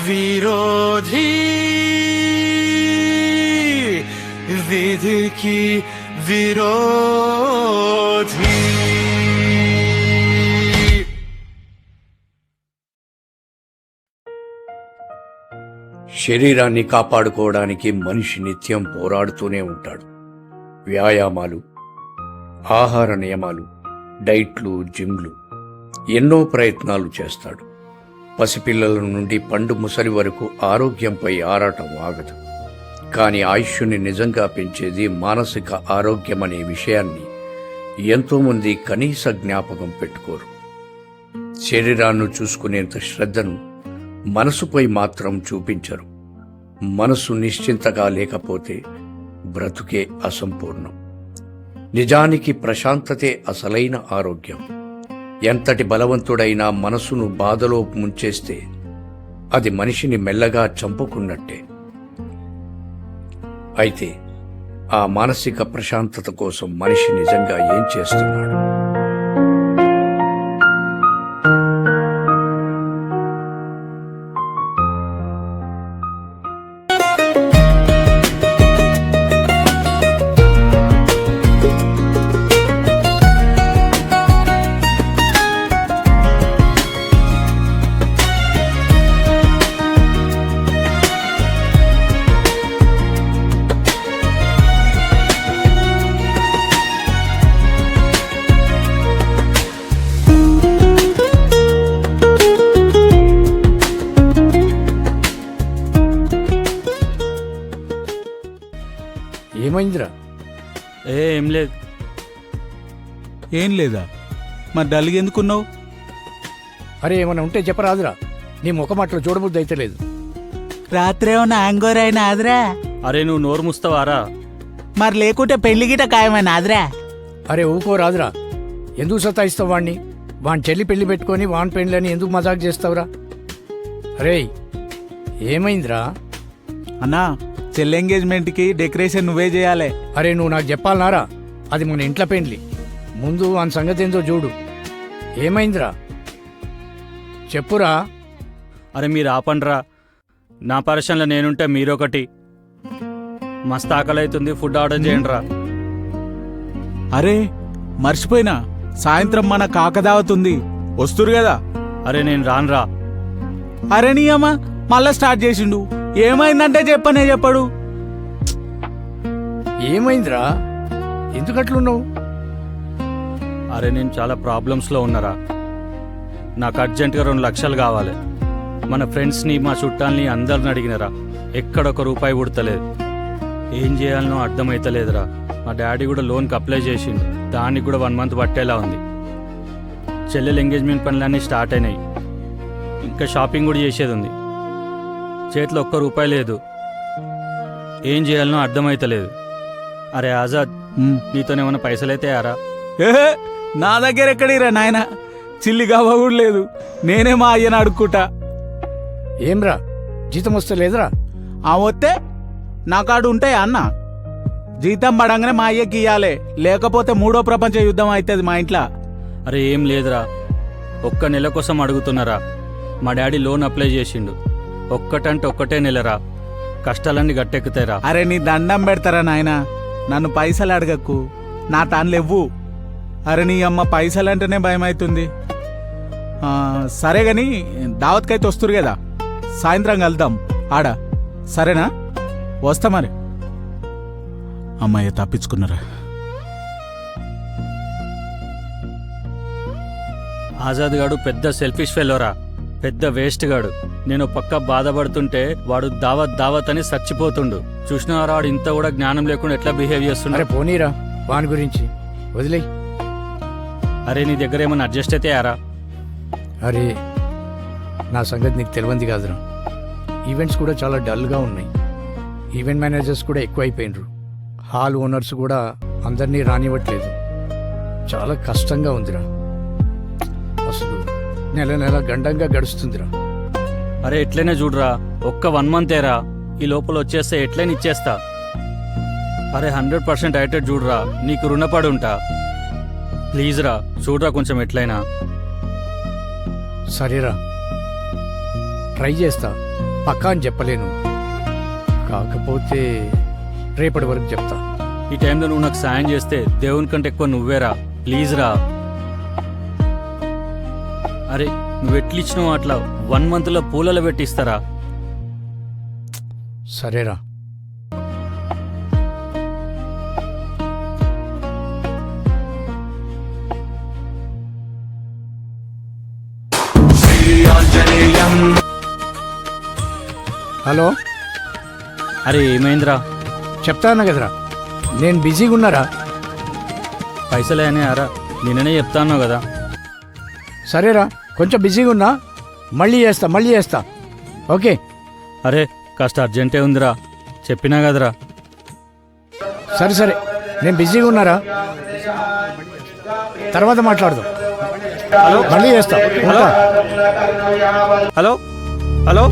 విరోధి విధికి విరోధి. శరీరాన్ని కాపాడుకోవడానికి మనిషి నిత్యం పోరాడుతూనే ఉంటాడు. వ్యాయామాలు, ఆహార నియమాలు, డైట్లు, జిమ్లు, ఎన్నో ప్రయత్నాలు చేస్తాడు. పసిపిల్లల నుండి పండు ముసలి వరకు ఆరోగ్యంపై ఆరాటం ఆగదు. కానీ ఆయుష్ని నిజంగా పెంచేది మానసిక ఆరోగ్యం అనే విషయాన్ని ఎంతోమంది కనీస జ్ఞాపకం పెట్టుకోరు. శరీరాన్ని చూసుకునేంత శ్రద్ధను మనసుపై మాత్రం చూపించరు. మనసు నిశ్చింతగా లేకపోతే బ్రతుకే అసంపూర్ణం. నిజానికి ప్రశాంతతే అసలైన ఆరోగ్యం. ఎంతటి బలవంతుడైనా మనసును బాధలో ముంచేస్తే అది మనిషిని మెల్లగా చంపుకున్నట్టే. అయితే ఆ మానసిక ప్రశాంతత కోసం మనిషి నిజంగా ఏం చేస్తున్నాడు? ఏమైందిరా? ఏం లేదు. ఏం లేదా? మరి డల్గా ఎందుకున్నావు? అరే ఏమైనా ఉంటే చెప్పరాదురా, నీ ముఖం అట్లా చూడబుద్ధి అయితే లేదు. రాత్రి ఏమన్నా యాంగోర్ అయినా ఆదిరా? అరే నువ్వు నోరు ముస్తావారా? మరి లేకుంటే పెళ్లి గిట ఖాయమైనా ఆదిరా? అరే ఊకో రాదురా, ఎందుకు సతాయిస్తావు వాణ్ణి? వాణ్ణి చెల్లి పెళ్లి పెట్టుకొని వాన్ పెళ్ళని ఎందుకు మజాక్ చేస్తావురా? అరే ఏమైందిరా? అన్నా, చెల్లి ఎంగేజ్మెంట్కి డెకరేషన్ నువ్వే చేయాలి. అరే నువ్వు నాకు చెప్పాలనారా? అది మన ఇంట్లో పెండ్లి. ముందు వాని సంగతి ఏందో చూడు. ఏమైందిరా చెప్పురా. అరే మీరు ఆపండ్రా, నా పరిశ్రమలో నేనుంటే మీరొకటి. మస్తు ఆకలి అవుతుంది, ఫుడ్ ఆర్డర్ చేయండి రా. అరే మర్చిపోయినా, సాయంత్రం మన కాకదావతుంది, వస్తురు కదా? అరే నేను రానురా. అరే నీ అమ్మ మళ్ళా స్టార్ట్ చేసిండు. ఏమైందంటే చెప్పనే చెప్పడు. ఏమైందిరా? ఎందుకట్లున్నావు? అరే నేను చాలా ప్రాబ్లమ్స్లో ఉన్నారా. నాకు అర్జెంటుగా 2 లక్షలు కావాలి. మన ఫ్రెండ్స్ని, మా చుట్టాలని అందరిని అడిగినరా, ఎక్కడొక రూపాయి పుడతలేదు. ఏం చేయాలనో అర్థమైతలేదురా. మా డాడీ కూడా లోన్కి అప్లై చేసిండు, దానికి కూడా 1 మంత్ పట్టేలా ఉంది. చెల్లెలు ఎంగేజ్మెంట్ పనులన్నీ స్టార్ట్ అయినాయి, ఇంకా షాపింగ్ కూడా చేసేది ఉంది. చేతిలో 1 రూపాయి లేదు. ఏం చేయాలనో అర్థమైతలేదు. అరే ఆజాద్, నీతోనేమన్నా పైసలైతే యారా? ఏహే, నా దగ్గర ఎక్కడిరా నాయన, చిల్లిగా కూడా లేదు. నేనే మా అయ్యను అడుక్కుంటా. ఏంరా జీతం వస్తే లేదురా? ఆ వస్తే నా కాడు ఉంటాయా అన్న? జీతం పడంగానే మా అయ్యకి ఇయ్యాలి, లేకపోతే 3వ ప్రపంచ యుద్ధం అవుతుంది మా ఇంట్లో. అరే ఏం లేదురా, 1 నెల కోసం అడుగుతున్నారా. మా డాడీ లోన్ అప్లై చేసిండు. ఒక్కటంటే 1 నెలరా, కష్టాలన్నీ గట్టెక్కుతాయిరా. అరే నీ దండం పెడతారా నాయన, నన్ను పైసలు అడగకు, నా తానులేవ్వు. అరే నీ అమ్మ పైసలంటేనే భయం అవుతుంది. సరే గాని దావత్కైతే వస్తురు కదా, సాయంత్రం కలుద్దాం ఆడ, సరేనా? వస్తా మరి. అమ్మాయి తప్పించుకున్నారా? ఆజాద్ గాడు పెద్ద సెల్ఫిష్ ఫెలోరా, పెద్ద వేస్ట్ గాడు. నేను పక్క బాధపడుతుంటే వాడు దావత్ అని చచ్చిపోతుండు. చూసినారా వాడు ఇంత కూడా జ్ఞానం లేకుండా ఎట్లా బిహేవ్ చేస్తుండే. అరే పోనీరా, వాని గురించి వదిలే. అరే నీ దగ్గర ఏమన్నా అడ్జస్ట్ అయితే యారా? అరే నా సంగతి నీకు తెలియంది కాదురా. ఈవెంట్స్ కూడా చాలా డల్గా ఉన్నాయి. ఈవెంట్ మేనేజర్స్ కూడా ఎక్కువైపోయినరు. హాల్ ఓనర్స్ కూడా అందరినీ రానివ్వట్లేదు. చాలా కష్టంగా ఉందిరా. అసలు నెల గండంగా గడుస్తుందిరా. అరే ఎట్లయినా చూడరా, 1 మంతేరా, ఈ లోపల వచ్చేస్తే ఎట్లయినా ఇచ్చేస్తా. అరే 100% అయ్యేటట్టు చూడరా, నీకు రుణపడి ఉంటా. ప్లీజ్ రా, చూడరా కొంచెం ఎట్లయినా. సరేరా, ట్రై చేస్తా. పక్కా అని చెప్పలేను, కాకపోతే రేపటి వరకు చెప్తా. ఈ టైంలో నువ్వు నాకు సాయం చేస్తే దేవుని కంటే ఎక్కువ నువ్వేరా. ప్లీజ్ రా. అరే నువ్వు ఎట్లిచ్చినావు అట్లా 1 మంత్లో పూలలో పెట్టిస్తారా? సరేరా. హలో, అరే ఏమైందిరా? చెప్తాను కదరా, నేను బిజీగా ఉన్నారా. పైసలే అని అరా నిన్ననే చెప్తాను కదా. సరేరా, కొంచెం బిజీగా ఉన్నా, మళ్ళీ చేస్తా. ఓకే. అరే కాస్త అర్జెంటే ఉందిరా, చెప్పినా కదరా. సరే, నేను బిజీగా ఉన్నారా, తర్వాత మాట్లాడదాం. మళ్ళీ చేస్తా. ఉంటా. హలో హలో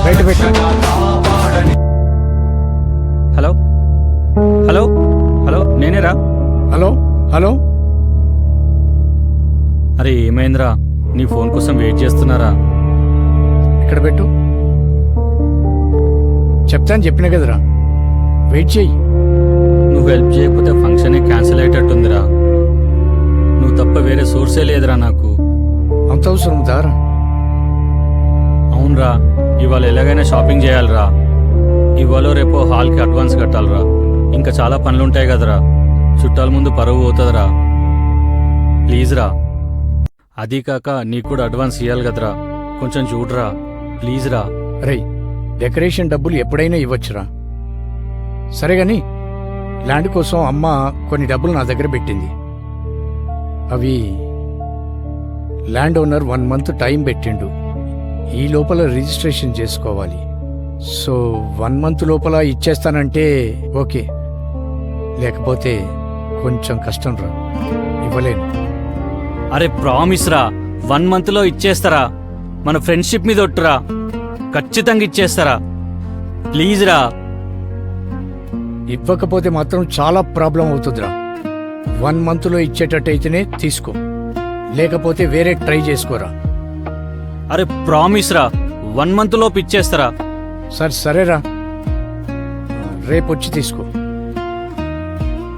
బయట పెట్టు. హలో హలో హలో నేనేరా. హలో. అరే ఏమైందిరా? నీ ఫోన్ కోసం వెయిట్ చేస్తున్నారా? ఇక్కడ పెట్టు. చెప్తాను చెప్పినా కదరా, వెయిట్ చెయ్యి. నువ్వు హెల్ప్ చేయకపోతే ఫంక్షనే క్యాన్సిల్ అయ్యేటట్టుందిరా. నువ్వు తప్ప వేరే సోర్సే లేదురా నాకు. అంత అవసరం దారా? అవునరా, ఇవాళ ఎలాగైనా షాపింగ్ చేయాలిరా. ఇవాళ రేపో హాల్కి అడ్వాన్స్ కట్టాలిరా. ఇంకా చాలా పనులుంటాయి కదరా. చుట్టాల ముందు పరువు పోతుందిరా. ప్లీజ్ రా. అదీ కాక నీకు కూడా అడ్వాన్స్ ఇవ్వాలి కదరా, కొంచెం చూడరా ప్లీజ్ రా. రేయ్, డెకరేషన్ డబ్బులు ఎప్పుడైనా ఇవ్వచ్చురా. సరే గాని ల్యాండ్ కోసం అమ్మ కొన్ని డబ్బులు నా దగ్గర పెట్టింది. అవి ల్యాండ్ ఓనర్ 1 మంత్ టైం పెట్టిండు. ఈ లోపల రిజిస్ట్రేషన్ చేసుకోవాలి. సో 1 మంత్ లోపల ఇచ్చేస్తానంటే ఓకే, లేకపోతే కొంచెం కష్టం రా, ఇవ్వలేను. అరే ప్రామిస్ రా, 1 మంత్లో ఇచ్చేస్తారా? మన ఫ్రెండ్షిప్ మీద ఒట్టురా, ఖచ్చితంగా ఇచ్చేస్తారా. ప్లీజ్ రా. ఇవ్వకపోతే మాత్రం చాలా ప్రాబ్లం అవుతుందిరా. 1 మంత్లో ఇచ్చేటట్టయితేనే తీసుకో, లేకపోతే వేరే ట్రై చేసుకోరా. అరే ప్రామిస్ రా, 1 మంత్లోపు ఇచ్చేస్తారా? సరేరా, రేపు వచ్చి తీసుకో.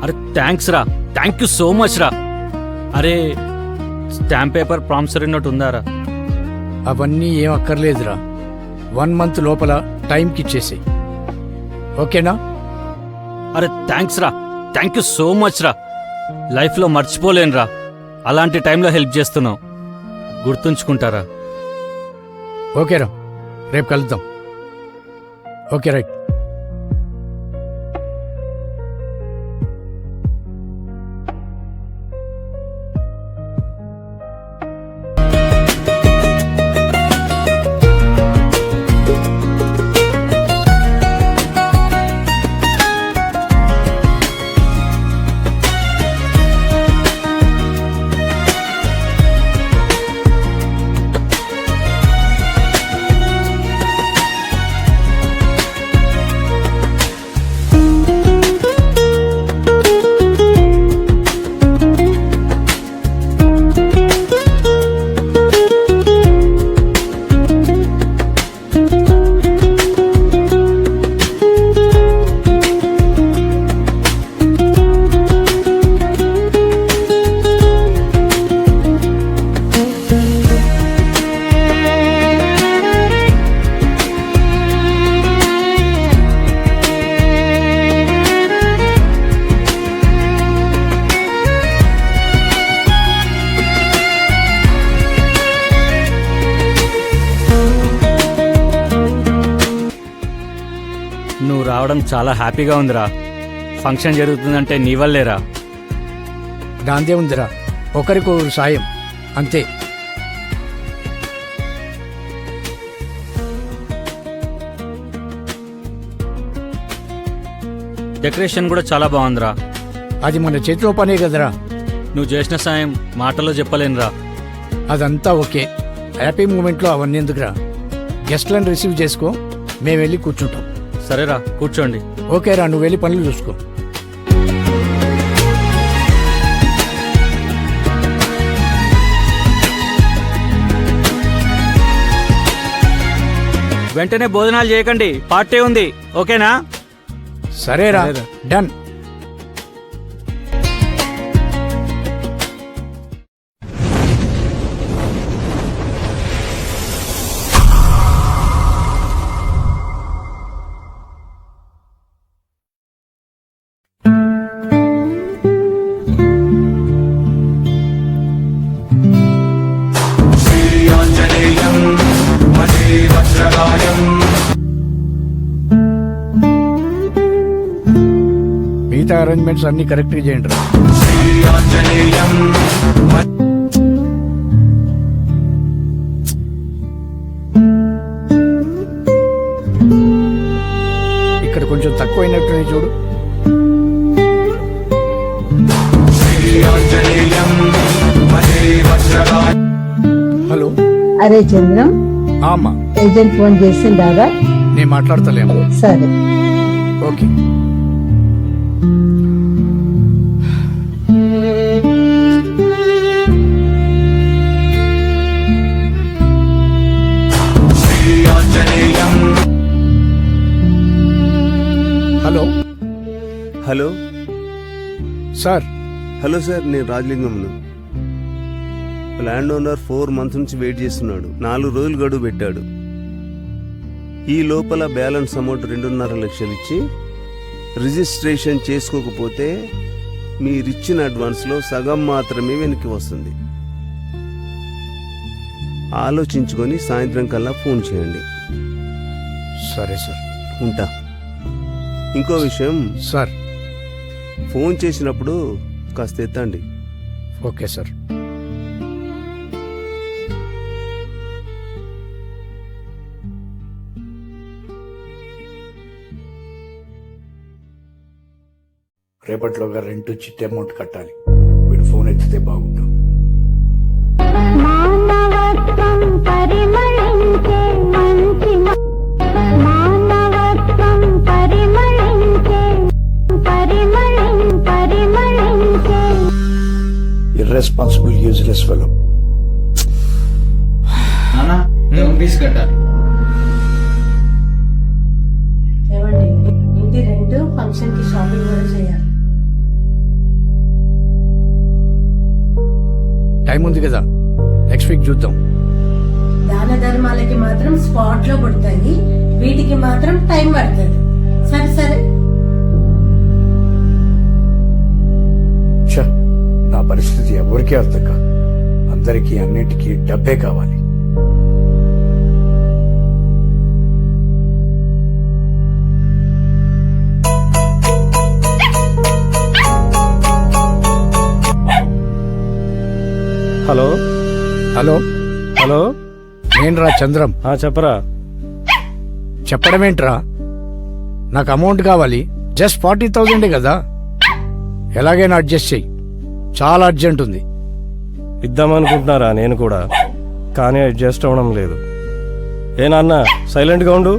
అరే థ్యాంక్స్ రా, థ్యాంక్ యూ సో మచ్ రా. అరే స్టాంప్ పేపర్ ప్రామిసరీ నోట్ ఉందారా? అవన్నీ ఏం అక్కర్లేదురా. 1 మంత్ లోపల టైంకి ఇచ్చేసేయ్, ఓకేనా? అరే థ్యాంక్స్ రా, థ్యాంక్ యూ సో మచ్ రా. లైఫ్లో మర్చిపోలేనురా, అలాంటి టైంలో హెల్ప్ చేస్తున్నావు. గుర్తుంచుకుంటారా? ఓకేరా, రేపు కలుద్దాం. Okay right. నువ్వు రావడం చాలా హ్యాపీగా ఉందిరా. ఫంక్షన్ జరుగుతుందంటే నీ వల్లేరా. దాందే ఉందిరా, ఒకరికొకరు సాయం అంతే. డెకరేషన్ కూడా చాలా బాగుందిరా. అది మన చేతిలో పనే కదరా. నువ్వు చేసిన సాయం మాటల్లో చెప్పలేనురా. అదంతా ఓకే, హ్యాపీ మూమెంట్లో అవన్నీ ఎందుకురా? గెస్ట్లను రిసీవ్ చేసుకో, మేము వెళ్ళి కూర్చుంటాం. సరేరా, కూర్చోండి. ఓకేరా, నువ్వు వెళ్ళి పనులు చూసుకో. వెంటనే భోజనాలు చేయకండి, పార్టీ ఉంది. ఓకేనా? సరేరా, డన్. మిగతా అరేంజ్మెంట్స్ అన్ని కరెక్ట్గా చేయండి రా. ఇక్కడ కొంచెం తక్కువైనట్టు చూడు. హలో. అరే చంద్రం, అమ్మా, ఏజెంట్ ఫోన్ చేసిందాగా? నేను మాట్లాడతలేము. సరే. Okay. Hello. Hello sir. Hello sir, నేను రాజలింగంను. ల్యాండ్ ఓనర్ 4 months నుంచి వెయిట్ చేస్తున్నాడు. 4 రోజులు గడువు పెట్టాడు. ఈ లోపల బ్యాలెన్స్ అమౌంట్ 2.5 లక్షలు ఇచ్చి రిజిస్ట్రేషన్ చేసుకోకపోతే మీరిచ్చిన అడ్వాన్స్లో సగం మాత్రమే వెనక్కి వస్తుంది. ఆలోచించుకొని సాయంత్రం కల్లా ఫోన్ చేయండి. సరే సార్. ఉంటా. ఇంకో విషయం సార్. ఫోన్ చేసినప్పుడు కాస్త ఎత్తండి. Okay sir. రేపట్లోగా రెంట్ చిట్టి అమౌంట్ కట్టాలి. వీడు ఫోన్ ఎత్తితే బాగుండు. మానవత్వం పరిమళించే మంచి మానవత్వం పరిమళించే పరిమళించే ఇర్రెస్పాన్సిబుల్ యూజ్లెస్ ఫెలో. ఏమండి, ఇంటి రెంట్, ఫంక్షన్ కి షాపింగ్ కూడా చేయాలి. టైం ఉంది కదా, నెక్స్ట్ వీక్ చూద్దాం. దాన ధర్మాలకి మాత్రం స్పాట్ లో పడతాయి, వీటికి మాత్రం టైం పడుతుంది. సరే సరే. ఛ, నా పరిస్థితి ఎవరికీ అర్థం కాదు. అందరికీ అన్నిటికీ డబ్బే కావాలి. హలో. హలో. హలో. నేనురా చంద్రం. చెప్పరా. చెప్పడమేంట్రా, నాకు అమౌంట్ కావాలి. జస్ట్ 40,000 కదా, ఎలాగైనా అడ్జస్ట్ చెయ్యి. చాలా అర్జెంట్ ఉంది. ఇద్దామనుకుంటున్నారా నేను కూడా, కానీ అడ్జస్ట్ అవ్వడం లేదు. ఏ నాన్న, సైలెంట్గా ఉండు.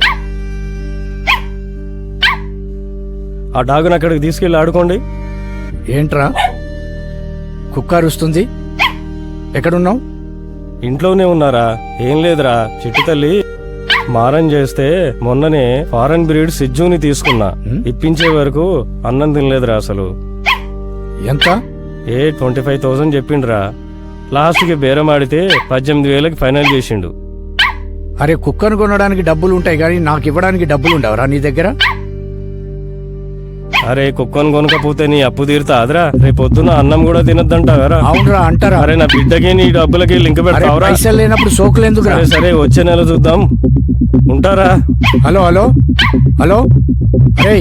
ఆ డాగుని అక్కడికి తీసుకెళ్ళి ఆడుకోండి. ఏంట్రా కుక్క అరుస్తుంది? ఎక్కడున్నావు? ఇంట్లోనే ఉన్నారా? ఏం లేదురా, చిట్టి తల్లి మారం చేస్తే మొన్ననే ఫారెన్ బ్రీడ్ సిజ్జుని తీసుకున్నా. ఇప్పించే వరకు అన్నం తినలేదురా అసలు. ఎంత? 25,000 చెప్పిండ్రా. లాస్ట్కి బేరం ఆడితే 18,000కి ఫైనల్ చేసిండు. అరే, కుక్కను కొనడానికి డబ్బులు ఉంటాయి కానీ నాకు ఇవ్వడానికి డబ్బులు ఉండవరా నీ దగ్గర? అరే, కుక్కను కొనకపోతే నీ అప్పు తీరుతాదిరా? రేపొద్దున అన్నం కూడా తినద్దంటావరా? అవునరా, అంటారా? అరే, నా బిడ్డకి నీ డబ్బులకి లింక్ పెడతావరా? పైసలు లేనప్పుడు సోకులు ఎందుకు? సరే సరే, వచ్చే నెల చూద్దాం. ఉంటారా? Hello hello hello. అరే,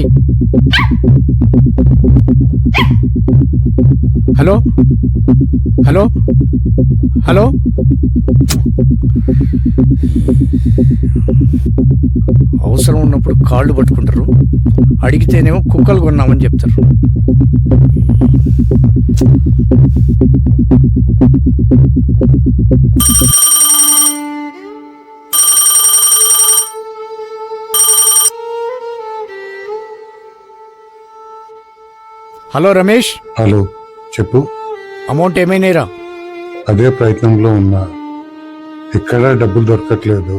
హలో హలో హలో. అవసరం ఉన్నప్పుడు కాళ్ళు పట్టుకుంటారు, అడిగితేనేమో కుక్కలు కొన్నామని చెప్తారు. హలో రమేష్, హలో చెప్పు. అమౌంట్ ఏమైనాయిరా? అదే ప్రయత్నంలో ఉన్నా, ఎక్కడా డబ్బులు దొరకట్లేదు.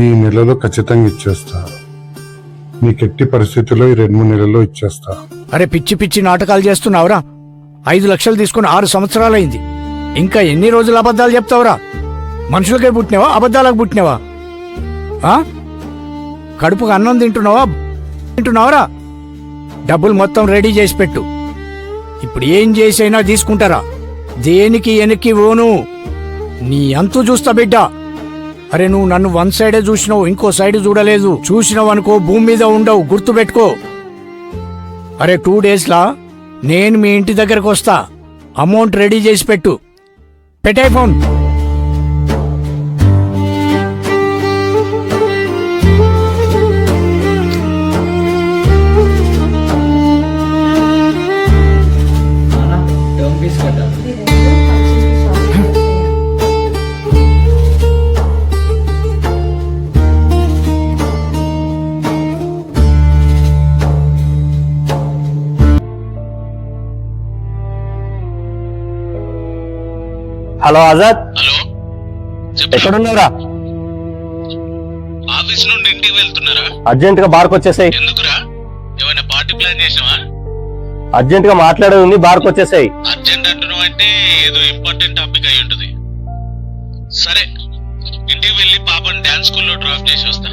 ఈ నెలలో ఖచ్చితంగా ఇచ్చేస్తా. నీకు ఎట్టి పరిస్థితుల్లో ఈ 2-3 నెలల్లో ఇచ్చేస్తా. అరే పిచ్చి పిచ్చి నాటకాలు చేస్తున్నావురా. 5 లక్షలు తీసుకుని 6 సంవత్సరాలైంది. ఇంకా ఎన్ని రోజులు అబద్ధాలు చెప్తావురా? మనుషులకే పుట్టినావా, అబద్ధాలకు పుట్టినావా? కడుపుకు అన్నం తింటున్నావరా? డబ్బులు మొత్తం రెడీ చేసి పెట్టు. ఇప్పుడు ఏం చేసైనా తీసుకుంటారా? దేనికి వెనక్కి ఓను. నీ అంతు చూస్తా బిడ్డ. అరే నువ్వు నన్ను 1 సైడే చూసినావు, ఇంకో సైడ్ చూడలేదు. చూసినావు అనుకో భూమి మీద ఉండవు, గుర్తు పెట్టుకో. అరే 2 డేస్లా నేను మీ ఇంటి దగ్గరకు వస్తా. అమౌంట్ రెడీ చేసి పెట్టు. పెట్టే ఫోన్. హలో ఆజాద్. ఎక్కడున్నారా? ఆఫీస్ నుండి ఇంటికి వెళ్తున్నారా? అర్జెంట్ గా బార్కు వచ్చేసాయి. ఎందుకురా? ఏమైనా పార్టీ ప్లాన్ చేసావా? అర్జెంట్ గా మాట్లాడేది ఉంది, బార్కు వచ్చేసాయి. అర్జెంట్ అంటున్నావు అంటే ఏదో ఇంపార్టెంట్ టాపిక్ అయి ఉంటుంది. సరే, ఇంటికి వెళ్ళి పాపని డాన్స్ స్కూల్లో డ్రాప్ చేసి వస్తా.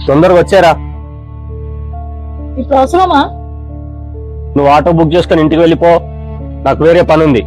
తొందరగా వచ్చారా? ఇప్పుడు అవసరమా? నువ్వు ఆటో బుక్ చేసుకుని ఇంటికి వెళ్ళిపో, నాకు వేరే పని ఉంది.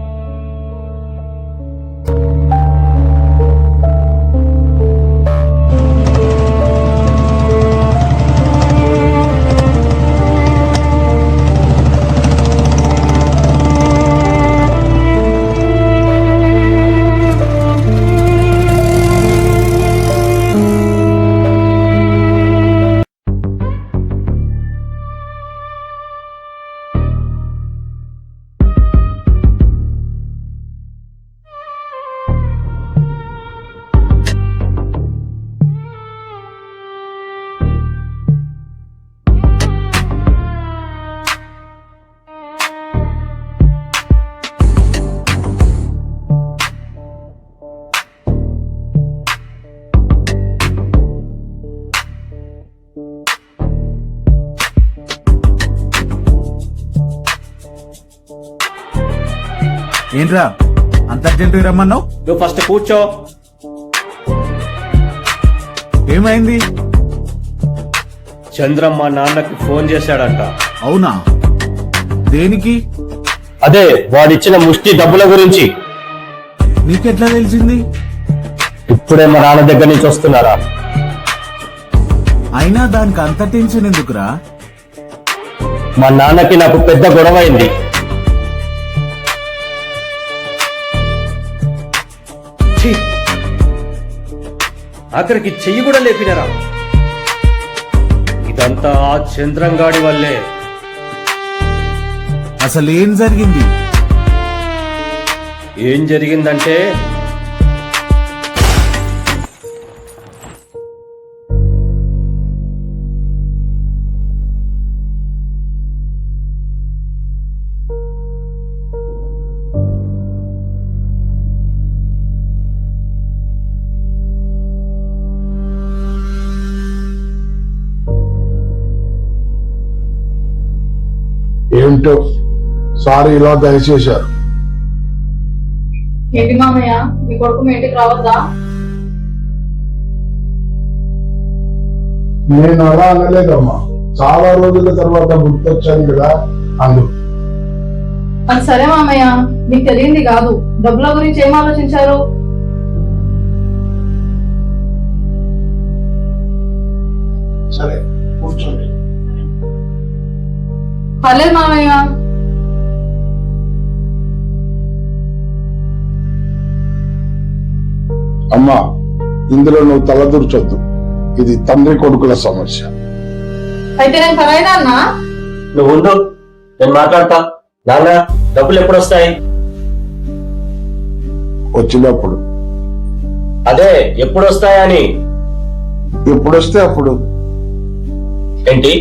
ఏంట్రా అంత అర్జెంట్ రమ్మన్నావు? నువ్వు ఫస్ట్ కూర్చో. ఏమైంది? చంద్రం మా నాన్నకి ఫోన్ చేశాడంట. అవునా? దేనికి? అదే వాడిచ్చిన ముష్టి డబ్బుల గురించి. నీకెట్లా తెలిసింది? ఇప్పుడే మా నాన్న దగ్గర నుంచి వస్తున్నారా? అయినా దానికి అంత టెన్షన్ ఎందుకురా? మా నాన్నకి నాకు పెద్ద గొడవ అయింది. ఆఖరికి చెయ్యి కూడా లేపినారా? ఇదంతా ఆ చంద్రంగాడి వల్లే. అసలు ఏం జరిగింది? ఏం జరిగిందంటే ఏమిటో సారీ ఇలా దయచేశారు. ఏంటి మామయ్య, మీ కొడుకు మీ ఇంటికి రావద్దా? నేను అలా అనలేదమ్మా, చాలా రోజుల తర్వాత గుర్తొచ్చాను కదా అందుకు. అది సరే మామయ్య, మీకు తెలియంది కాదు. డబ్బుల గురించి ఏం ఆలోచించారు? సరే కూర్చోండి. పర్లేదు మామయ్య. అమ్మా, ఇందులో నువ్వు తలదూర్చొద్దు. ఇది తండ్రి కొడుకుల సమస్య. అయితే నేను పరాయినా అన్నా? నువ్వు ఉండు, నేను మాట్లాడతా. నాన్న, డబ్బులు ఎప్పుడు వస్తాయి? వచ్చినప్పుడు. అదే ఎప్పుడు వస్తాయని. ఎప్పుడొస్తే అప్పుడు. ఏంటి?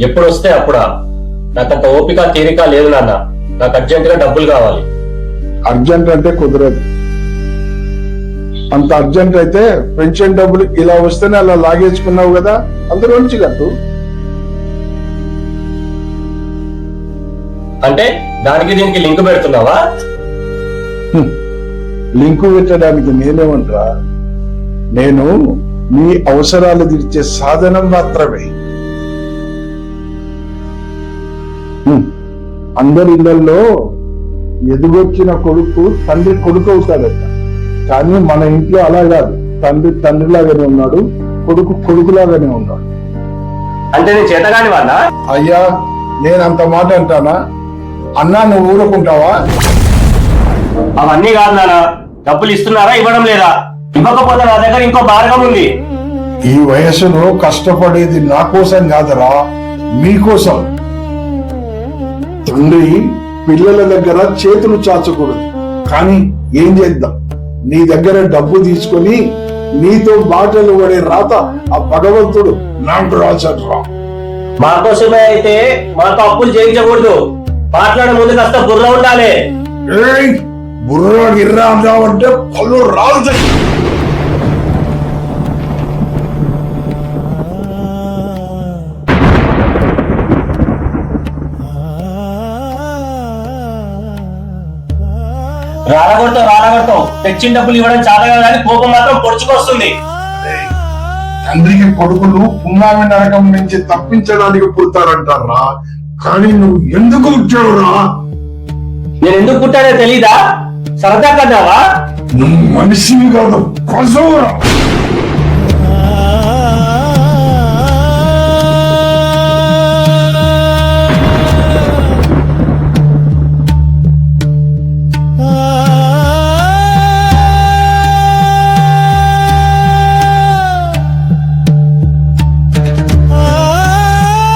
ఎప్పుడు వస్తే అప్పుడా? నాకంత ఓపిక తీరిక లేదు నాన్న. నాకు అర్జెంట్ గా డబ్బులు కావాలి. అర్జెంట్ అంటే కుదరదు. అంత అర్జెంట్ అయితే పెన్షన్ డబ్బులు ఇలా వస్తేనే అలా లాగేసుకున్నావు కదా, అందులో నుంచి కట్టు. అంటే దానికి దీనికి లింక్ పెడుతున్నావా? లింకు పెట్టడానికి నేనేమంటా, నేను నీ అవసరాలు తీర్చే సాధనం మాత్రమే. అందరి ఇళ్లలో ఎదుగొచ్చిన కొడుకు తండ్రి కొడుకు అవుతాడట, కానీ మన ఇంట్లో అలా కాదు. తండ్రి తండ్రిలాగానే ఉన్నాడు, కొడుకు కొడుకులాగానే ఉన్నాడు. అంటే నేను చేతగాని వాళ్ళ? అయ్యా, నేను అంత మాట అంటానా? అన్నా, నువ్వు ఊరుకుంటావా? అవన్నీ కాదు నాన్న. డబ్బులు ఇస్తున్నారా, ఇవ్వడం లేదా? ఇవ్వకపోతే నా దగ్గర ఇంకో మార్గం ఉంది. ఈ వయసులో కష్టపడేది నా కోసం కాదరా, మీకోసం. తండ్రి పిల్లల దగ్గర చేతులు చాచకూడదు, కానీ ఏం చేద్దాం, నీ దగ్గర డబ్బు తీసుకొని నీతో బాటలు పడే రాత ఆ భగవంతుడు నాకు రాచట్రా. మా కోసమే అయితే మాకు అప్పులు చేయించకూడదు. మాట్లాడే ముందు కాస్త బుర్ర ఉండాలి. బుర్ర గిర్రా అందామంటే పళ్ళు రాలుతాయి. రాలగొడతాం తెచ్చిన డబ్బులు ఇవ్వడం చాలా కానీ కోపం మాత్రం పొడుచుకొస్తుంది. తండ్రికి కొడుకులు పున్నామి నరకం నుంచి తప్పించడానికి పుడతారంటారా, కానీ నువ్వు ఎందుకు వచ్చావురా? నేను ఎందుకు పుట్టానో తెలీదా? సరదా కదావా? నువ్వు మనిషివి కాదు, పశువురా.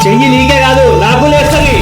చెయ్యి నీకే కాదు నాకు లేస్తుంది.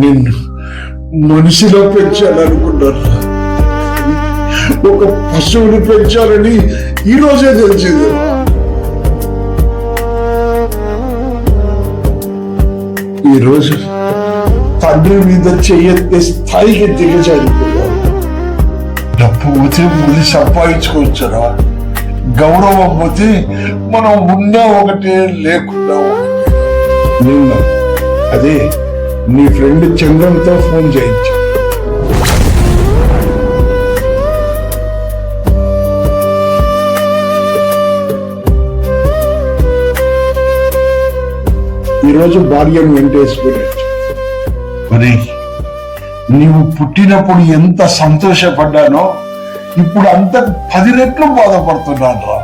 నిన్ను మనిషిలో పెంచాలనుకున్నాను, ఒక పశువుని పెంచాలని ఈ రోజే తెలిసింది. ఈ రోజు తండ్రి మీద చెయ్యెత్తే స్థాయికి దిగజారిపోయావు. డబ్బు పోతే మళ్ళీ సంపాదించుకోవచ్చురా, గౌరవం పోతే మనం ఉన్నా ఒకటే లేకుండా ఒకటే. నిన్న అదే నీ ఫ్రెండ్ చంద్రంతో ఫోన్ చేయించు. ఈరోజు భార్యను వెంటేసుకునేచ్చు. మరి నీవు పుట్టినప్పుడు ఎంత సంతోషపడ్డానో ఇప్పుడు అంత 10 రెట్లు బాధపడుతున్నాను రా.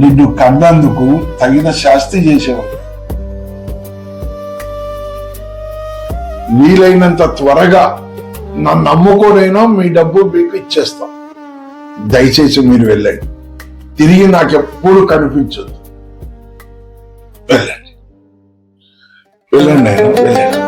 నిన్ను కన్నందుకు తగిన శాస్తి చేసేవాడు. వీలైనంత త్వరగా నన్ను నమ్ముకోనైనా మీ డబ్బు మీకు ఇచ్చేస్తాం. దయచేసి మీరు వెళ్ళండి, తిరిగి నాకెప్పుడు కనిపించదు. వెళ్ళండి వెళ్ళండి ఆయన, వెళ్ళండి.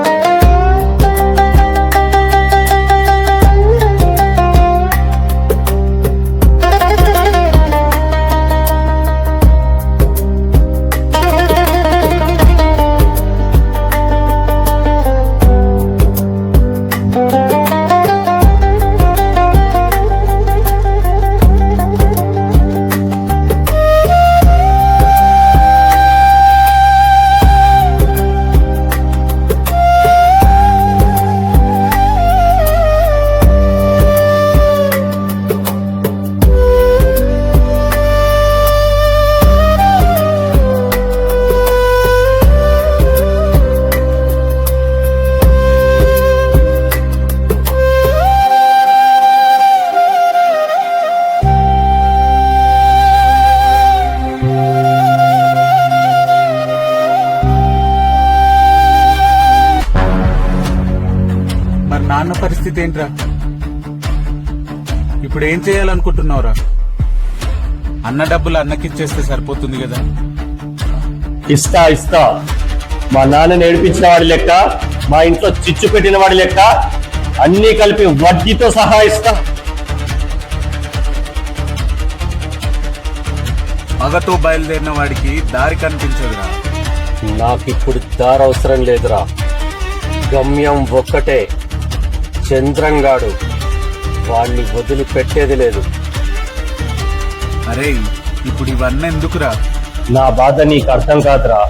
పరిస్థితి ఏంట్రా? ఇప్పుడు ఏం చేయాలనుకుంటున్నావురా? అన్న డబ్బులు అన్నకిచ్చేస్తే సరిపోతుంది కదా. ఇస్తా మా నాన్నని ఏడిపించిన వాడి లెక్క, మా ఇంట్లో చిచ్చు పెట్టిన వాడి లెక్క అన్నీ కలిపి వడ్డీతో సహా ఇస్తా. పగతో బయలుదేరిన వాడికి దారి కనిపించదురా. నాకిప్పుడు దారి అవసరం లేదురా, గమ్యం ఒక్కటే, చంద్రంగాడు. వాణ్ణి వదిలిపెట్టేది లేదు. అరే ఇప్పుడు ఇవన్నీ ఎందుకురా? నా బాధ నీకు అర్థం కాదురా.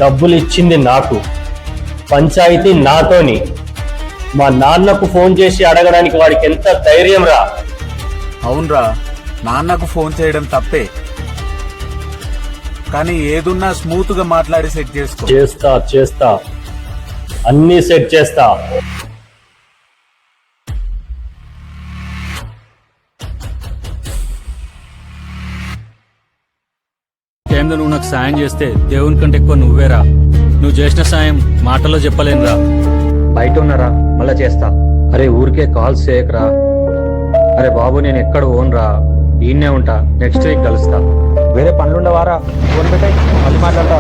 డబ్బులు ఇచ్చింది నాకు, పంచాయతీ నాతోని. మా నాన్నకు ఫోన్ చేసి అడగడానికి వాడికి ఎంత ధైర్యం రా. అవునరా, నాన్నకు ఫోన్ చేయడం తప్పే, కానీ ఏదున్నా స్మూత్ గా మాట్లాడి సెట్ చేసుకో. చేస్తా అన్నీ సెట్ చేస్తా. టైంలో నువ్వు నాకు సాయం చేస్తే దేవుని కంటే ఎక్కువ నువ్వేరా. నువ్వు చేసిన సాయం మాటల్లో చెప్పలేనురా. బయట ఉన్నారా, మళ్ళా చేస్తా. అరే ఊరికే కాల్స్ చేయకరా. అరే బాబు నేను ఎక్కడ ఓన్రా, ఈయన్నే ఉంటా. నెక్స్ట్ వీక్ కలుస్తా. వేరే పనులుండవారా? ఫోన్ పెట్టాయి, మళ్ళీ మాట్లాడతా.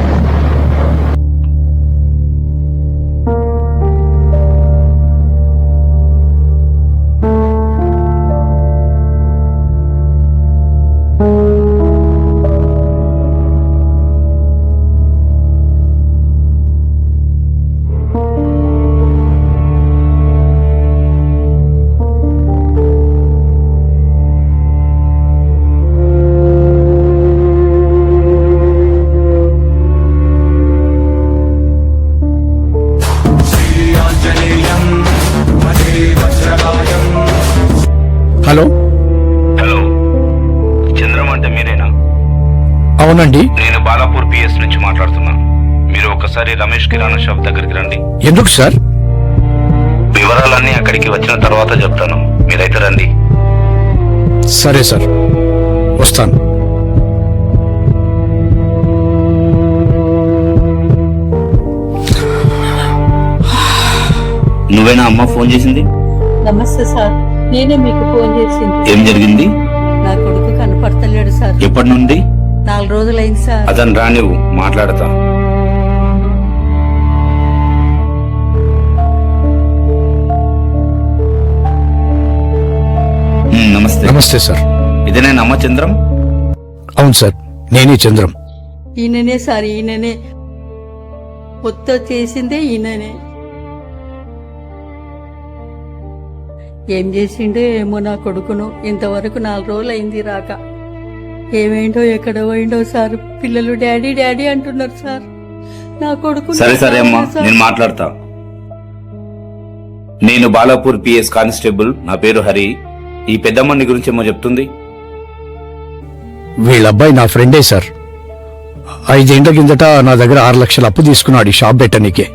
హలో హలో, చంద్రం అంటే మీరేనా? అవునండి. నేను బాలాపూర్ పిఎస్ నుంచి మాట్లాడుతున్నా. మీరు ఒకసారి రమేష్ కిరాణా షాప్ దగ్గరికి రండి. ఎందుకు సార్? వివరాలన్నీ అక్కడికి వచ్చిన తర్వాత చెప్తాను, మీరైతే రండి. సరే సార్, వస్తాను. నువ్వేనా అమ్మ ఫోన్ చేసింది? నమస్తే సార్, నేనే మీకు ఫోన్ చేసింది. ఏం జరిగింది? నా కొడుకు కనపడతలేడు సార్. ఎప్పటి నుండి? 4 రోజులైంది సార్. అతను రా, నువ్వు మాట్లాడతా. నమస్తే. నమస్తే సార్. ఇదేనా అమ్మ చంద్రం? అవును సార్, నేనే చంద్రం. ఈయననే సార్, ఈయననే. మొత్తం చేసిందే ఈయననే. ఏం చేసిండో ఏమో నా కొడుకును. ఇంతవరకు 4 రోజులు అయింది రాక. ఏమేంటో ఎక్కడ పోయిండో సార్. పిల్లలు డాడీ డాడీ అంటున్నారు సార్. నా కొడుకు సరే అమ్మా, నేను మాట్లాడతా. నేను బాలాపూర్ పిఎస్ కానిస్టేబుల్, నా పేరు హరి. ఈ పెద్దమ్మని గురించి ఏమో చెప్తుంది. వీళ్ళ అబ్బాయి నా ఫ్రెండే సార్. 5 ఏళ్ల కిందట నా దగ్గర 6 లక్షలు అప్పు తీసుకున్నాడు ఈ షాప్ పెట్టనీకే.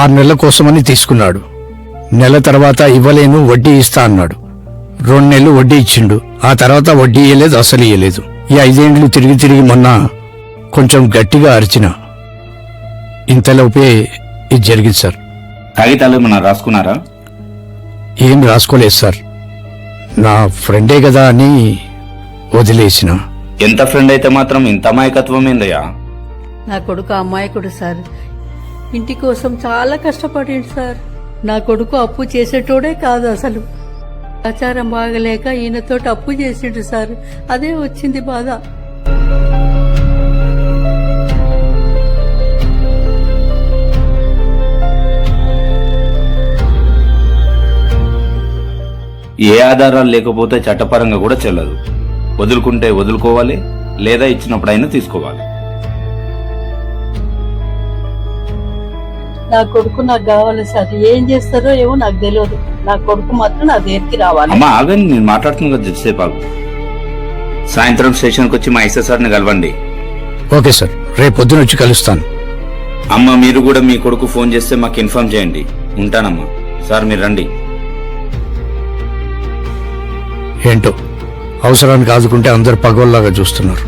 6 నెలల కోసమని తీసుకున్నాడు. నెల తర్వాత ఇవ్వలేను, వడ్డీ ఇస్తా అన్నాడు. 2 నెలలు వడ్డీ ఇచ్చిండు. ఆ తర్వాత వడ్డీ ఇయ్యలేదు, అసలు ఇయ్యలేదు. ఈ 5 ఏండ్లు తిరిగి మొన్న కొంచెం గట్టిగా అరిచిన. ఇంతలోపే ఇది జరిగింది సార్. కాగితాలు ఏమన్నా రాసుకున్నారా? ఏం రాసుకోలేదు సార్. నా ఫ్రెండే కదా అని వదిలేసిన. ఎంత ఫ్రెండ్ అయితే మాత్రం ఇంత అమాయకత్వం ఏందయ్యా? నా కొడుకు అమాయకుడు సార్. ఇంటి కోసం చాలా కష్టపడిండు సార్. నా కొడుకు అప్పు చేసేటోడే కాదు అసలు. ఆచారం బాగలేక ఈయనతో అప్పు చేసిండు సార్. అదే వచ్చింది బాధ. ఏ ఆధారాలు లేకపోతే చట్టపరంగా కూడా చెల్లదు. వదులుకుంటే వదులుకోవాలి, లేదా ఇచ్చినప్పుడైనా తీసుకోవాలి. నా కొడుకు నాకు కావాలి సార్. ఏం చేస్తారో ఏమో నాకు తెలియదు. నా కొడుకు మాత్రం నా దగ్గరికి రావాలి. అమ్మా ఆగండి, నేను మాట్లాడుతున్నా కదా, జడ్జిసేపు ఆగు. సాయంత్రం స్టేషన్కి వచ్చి మా ఎస్ఎస్ఆర్ని కలవండి. ఓకే సార్, రేపు పొద్దున వచ్చి కలుస్తాను. అమ్మ మీరు కూడా మీ కొడుకు ఫోన్ చేస్తే మాకు ఇన్ఫార్మ్ చేయండి. ఉంటానమ్మా. సార్ మీరు రండి. ఏంటో అవసరానికి ఆదుకుంటే అందరు పగోల్లాగా చూస్తున్నారు.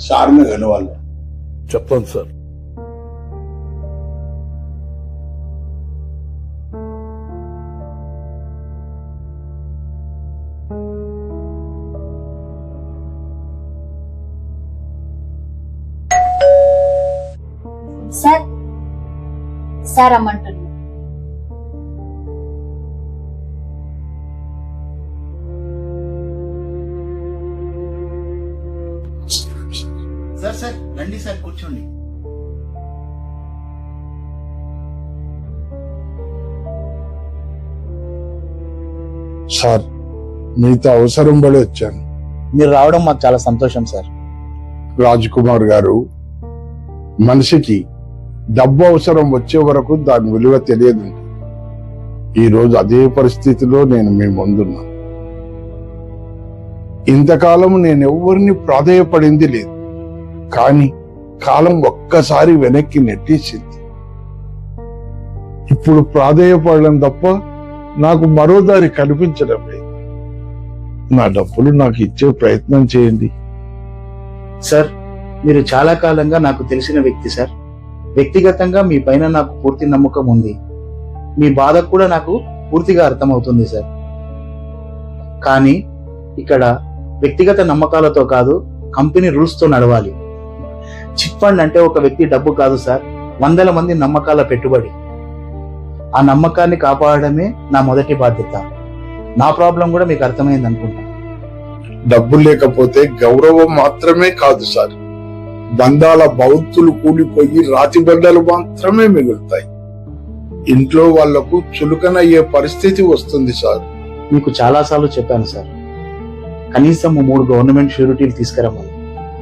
సార్ని కలవాలి. చెప్పండి సార్. సార్ సార్ అమ్మంటున్నా. సార్ సార్ రండి సార్, కూర్చోండి. సార్ మీతో అవసరం పడి వచ్చాను. మీరు రావడం మాకు చాలా సంతోషం సార్. రాజ్ కుమార్ గారు, మనిషికి డబ్బు అవసరం వచ్చే వరకు దాని విలువ తెలియదు. ఈ రోజు అదే పరిస్థితిలో నేను మీ ముందున్నా. ఇంతకాలం నేను ఎవరిని ప్రాధేయపడింది లేదు, కానీ కాలం ఒక్కసారి వెనక్కి నెట్టేసింది. ఇప్పుడు ప్రాధేయపడడం తప్ప నాకు మరో దారి కనిపించడం లేదు. నా డబ్బులు నాకు ఇచ్చే ప్రయత్నం చేయండి. సార్, మీరు చాలా కాలంగా నాకు తెలిసిన వ్యక్తి సార్. వ్యక్తిగతంగా మీ పైన నాకు పూర్తి నమ్మకం ఉంది. మీ బాధ కూడా నాకు పూర్తిగా అర్థమవుతుంది సార్. కానీ ఇక్కడ వ్యక్తిగత నమ్మకాలతో కాదు, కంపెనీ రూల్స్ తో నడవాలి. చిట్ ఫండ్ అంటే ఒక వ్యక్తి డబ్బు కాదు సార్, వందల మంది నమ్మకాల పెట్టుబడి. ఆ నమ్మకాన్ని కాపాడడమే నా మొదటి బాధ్యత. నా ప్రాబ్లం కూడా మీకు అర్థమైంది అనుకుంటా. డబ్బు లేకపోతే గౌరవం మాత్రమే కాదు సార్, బంధాల భౌతులు కూలిపోయి రాతి బండలు మాత్రమే మిగులుతాయి. ఇంట్లో వాళ్లకు చులకనయ్యే పరిస్థితి వస్తుంది సార్. మీకు చాలా సార్లు చెప్పాను సార్, కనీసం 3 గవర్నమెంట్ షూరిటీలు తీసుకురమ్మని.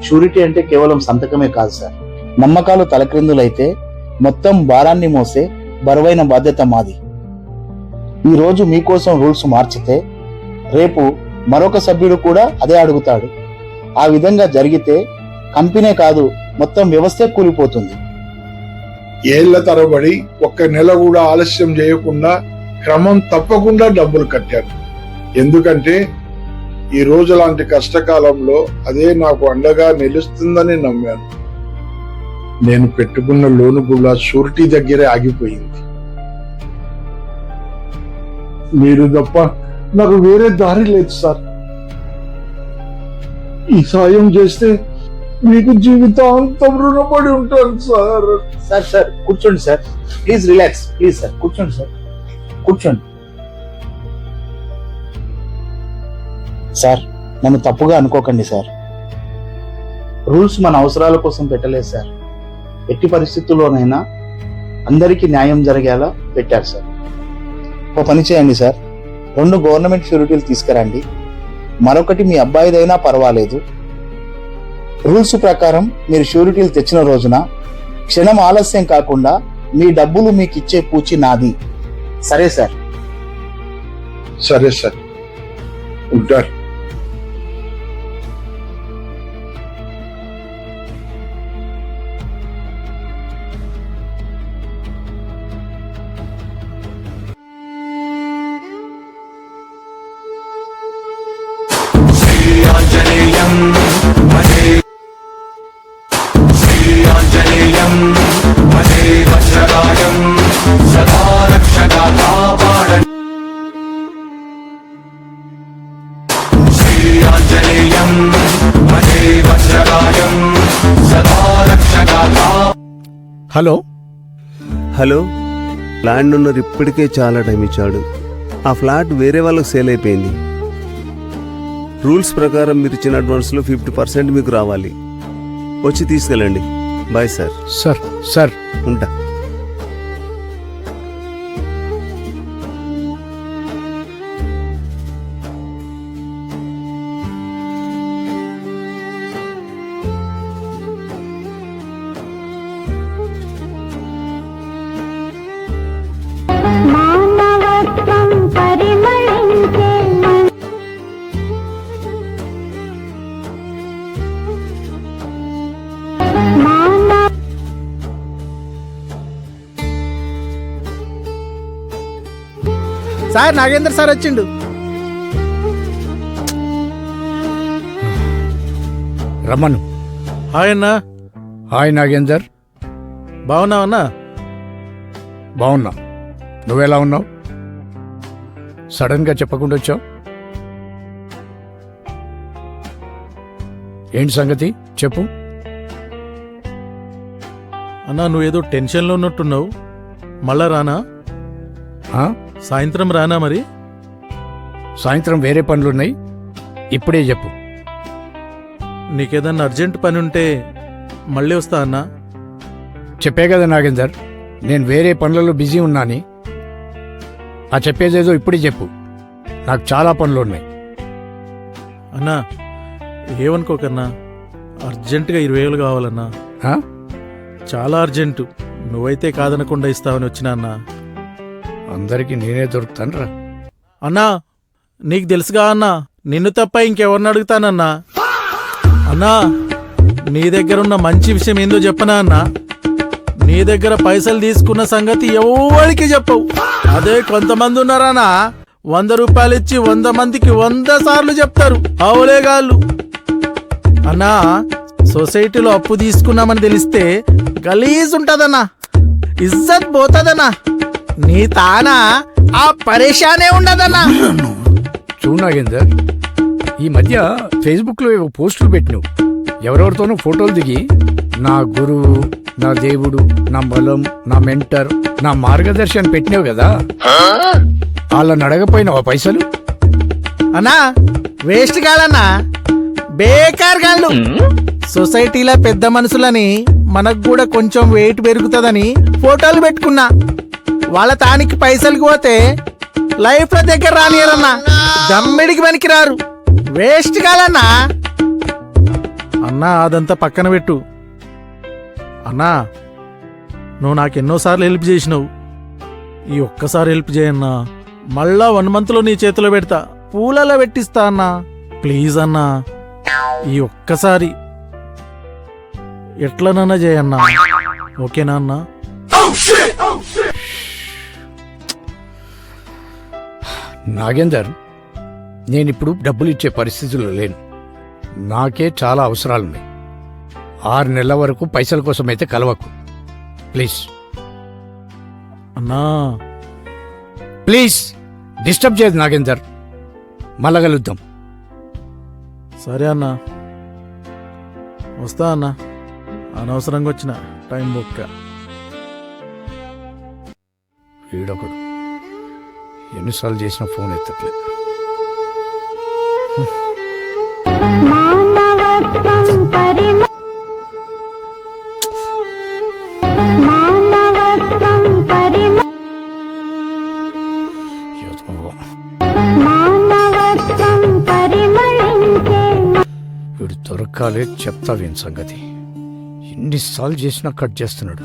షూరిటీ అంటే కేవలం సంతకమే కాదు సార్. నమ్మకాలు తలక్రిందులైతే మొత్తం భారాన్ని మోసే బరువైన బాధ్యత మాది. ఈ రోజు మీకోసం రూల్స్ మార్చితే రేపు మరొక సభ్యుడు కూడా అదే అడుగుతాడు. ఆ విధంగా జరిగితే కంపెనీ కాదు, మొత్తం వ్యవస్థే కూలిపోతుంది. ఏళ్ల తరబడి ఒక్క నెల కూడా ఆలస్యం చేయకుండా క్రమం తప్పకుండా డబ్బులు కట్టాను. ఎందుకంటే ఈ రోజు లాంటి కష్టకాలంలో అదే నాకు అండగా నిలుస్తుందని నమ్మాను. నేను పెట్టుకున్న లోను కూడా షూరిటీ దగ్గరే ఆగిపోయింది. మీరు తప్ప నాకు వేరే దారి లేదు సార్. ఈ సాయం చేస్తే మీకు జీవితాంతం రుణపడి ఉంటాను సార్. సార్ కూర్చోండి sir, please relax, please sir కూర్చోండి సార్, కూర్చోండి. సార్, నన్ను తప్పుగా అనుకోకండి సార్. రూల్స్ మన అవసరాల కోసం పెట్టలేదు సార్. ఎట్టి పరిస్థితుల్లోనైనా అందరికీ న్యాయం జరిగేలా పెట్టారు సార్. ఓ పని చేయండి సార్, 2 గవర్నమెంట్ షూరిటీలు తీసుకురండి. మరొకటి మీ అబ్బాయిదైనా పర్వాలేదు. రూల్స్ ప్రకారం మీరు షూరిటీలు తెచ్చిన రోజున క్షణం ఆలస్యం కాకుండా మీ డబ్బులు మీకు ఇచ్చే పూచి నాది. సరే సార్? సరే సార్, ఉంటారు. హలో హలో, ల్యాండ్ ఓనర్ ఇప్పటికే చాలా టైం ఇచ్చాడు. ఆ ఫ్లాట్ వేరే వాళ్ళకి సేల్ అయిపోయింది. రూల్స్ ప్రకారం మీరు ఇచ్చిన అడ్వాన్స్లో 50% మీకు రావాలి. వచ్చి తీసుకెళ్ళండి. Bye sir. సార్ ఉంటా. మానవత్వం పరిమళించే సార్, నాగేంద్ర సార్ వచ్చిండు. రమ్మను. హాయ్ అన్నా. హాయ్ నాగేందర్. బాగున్నావన్నా? బాగున్నా. నువ్వెలా ఉన్నావు? సడన్గా చెప్పకుండా వచ్చావు. ఏంటి సంగతి చెప్పు. అన్నా నువ్వేదో టెన్షన్లో ఉన్నట్టున్నావు. మళ్ళా రానా? ఆ? సాయంత్రం రానా మరి? సాయంత్రం వేరే పనులున్నాయి, ఇప్పుడే చెప్పు. నీకేదన్నా అర్జెంట్ పని ఉంటే మళ్ళీ వస్తా అన్నా. చెప్పే కదా నాగేందర్, నేను వేరే పనులలో బిజీ ఉన్నాని. ఆ చెప్పేదేదో ఇప్పుడే చెప్పు, నాకు చాలా పనులు ఉన్నాయి. అన్నా ఏమనుకోకన్నా, అర్జెంటుగా 20,000 కావాలన్నా. ఆ? చాలా అర్జెంటు. నువ్వైతే కాదనకుండా ఇస్తావని వచ్చినా అన్నా. అందరికీ నేనే దొరుకుతాను రా. అన్నా నీకు తెలుసుగా అన్నా, నిన్ను తప్ప ఇంకెవరిని అడుగుతానన్నా. అన్నా నీ దగ్గర ఉన్న మంచి విషయం ఏందో చెప్పనా అన్నా? నీ దగ్గర పైసలు తీసుకున్న సంగతి ఎవరికి చెప్పవు. అదే కొంతమంది ఉన్నారన్నా, 100 రూపాయలు ఇచ్చి 100 మందికి 100 సార్లు చెప్తారు. అవులేగాళ్ళు. అన్నా సొసైటీలో అప్పు తీసుకున్నామని తెలిస్తే గలీజ్ ఉంటదన్నా, ఇజ్జత్ పోతదన్నా. నీ తానా ఆ పరేషానే ఉండదన్నా. చూడు నాగేందర్, ఈ మధ్య ఫేస్బుక్లో ఏవో పోస్టులు పెట్టినావు. ఎవరెవరితోనూ ఫోటోలు దిగి నా గురువు, నా దేవుడు, నా బలం, నా మెంటర్, నా మార్గదర్శి అని పెట్టినావు కదా. వాళ్ళని అడగపోయినావా పైసలు? అన్నా వేస్ట్ కాదన్నా, బేకార్ గాళ్ళు. సొసైటీలో పెద్ద మనుషులని మనకు కూడా కొంచెం వెయిట్ పెరుగుతుందని ఫోటోలు పెట్టుకున్నా. వాళ్ళ తానికి పైసలకి పోతే లైఫ్ లో దగ్గర రానియరన్నా, దమ్మిడికి పనికి రారు. వేస్ట్ కాదన్నా. అన్నా అదంతా పక్కన పెట్టు. అన్నా నువ్వు నాకెన్నోసార్లు హెల్ప్ చేసినావు. ఈ ఒక్కసారి హెల్ప్ చేయన్నా, మళ్ళా 1 మంత్లో నీ చేతిలో పెడతా, పూలలో పెట్టిస్తా అన్నా. ప్లీజ్ అన్నా, ఈ ఒక్కసారి ఎట్లనన్నా చేయన్నా. ఓకేనా అన్నా? నాగేందర్, నేనిప్పుడు డబ్బులు ఇచ్చే పరిస్థితుల్లో లేను. నాకే చాలా అవసరాలున్నాయి. 6 నెలల వరకు పైసల కోసం అయితే కలవకు ప్లీజ్. అన్నా ప్లీజ్ డిస్టర్బ్ చేయదు నాగేందర్. మళ్ళా కలుద్దాం. సరే అన్నా, వస్తా అన్నా. అనవసరంగా వచ్చిన టైం బొక్క. వీడొకడు ఎన్నిసార్లు చేసిన ఫోన్ ఎత్తట్లేదు. వీడు దొరకాలే, చెప్తావేం సంగతి. ఎన్నిసార్లు చేసినా కట్ చేస్తున్నాడు.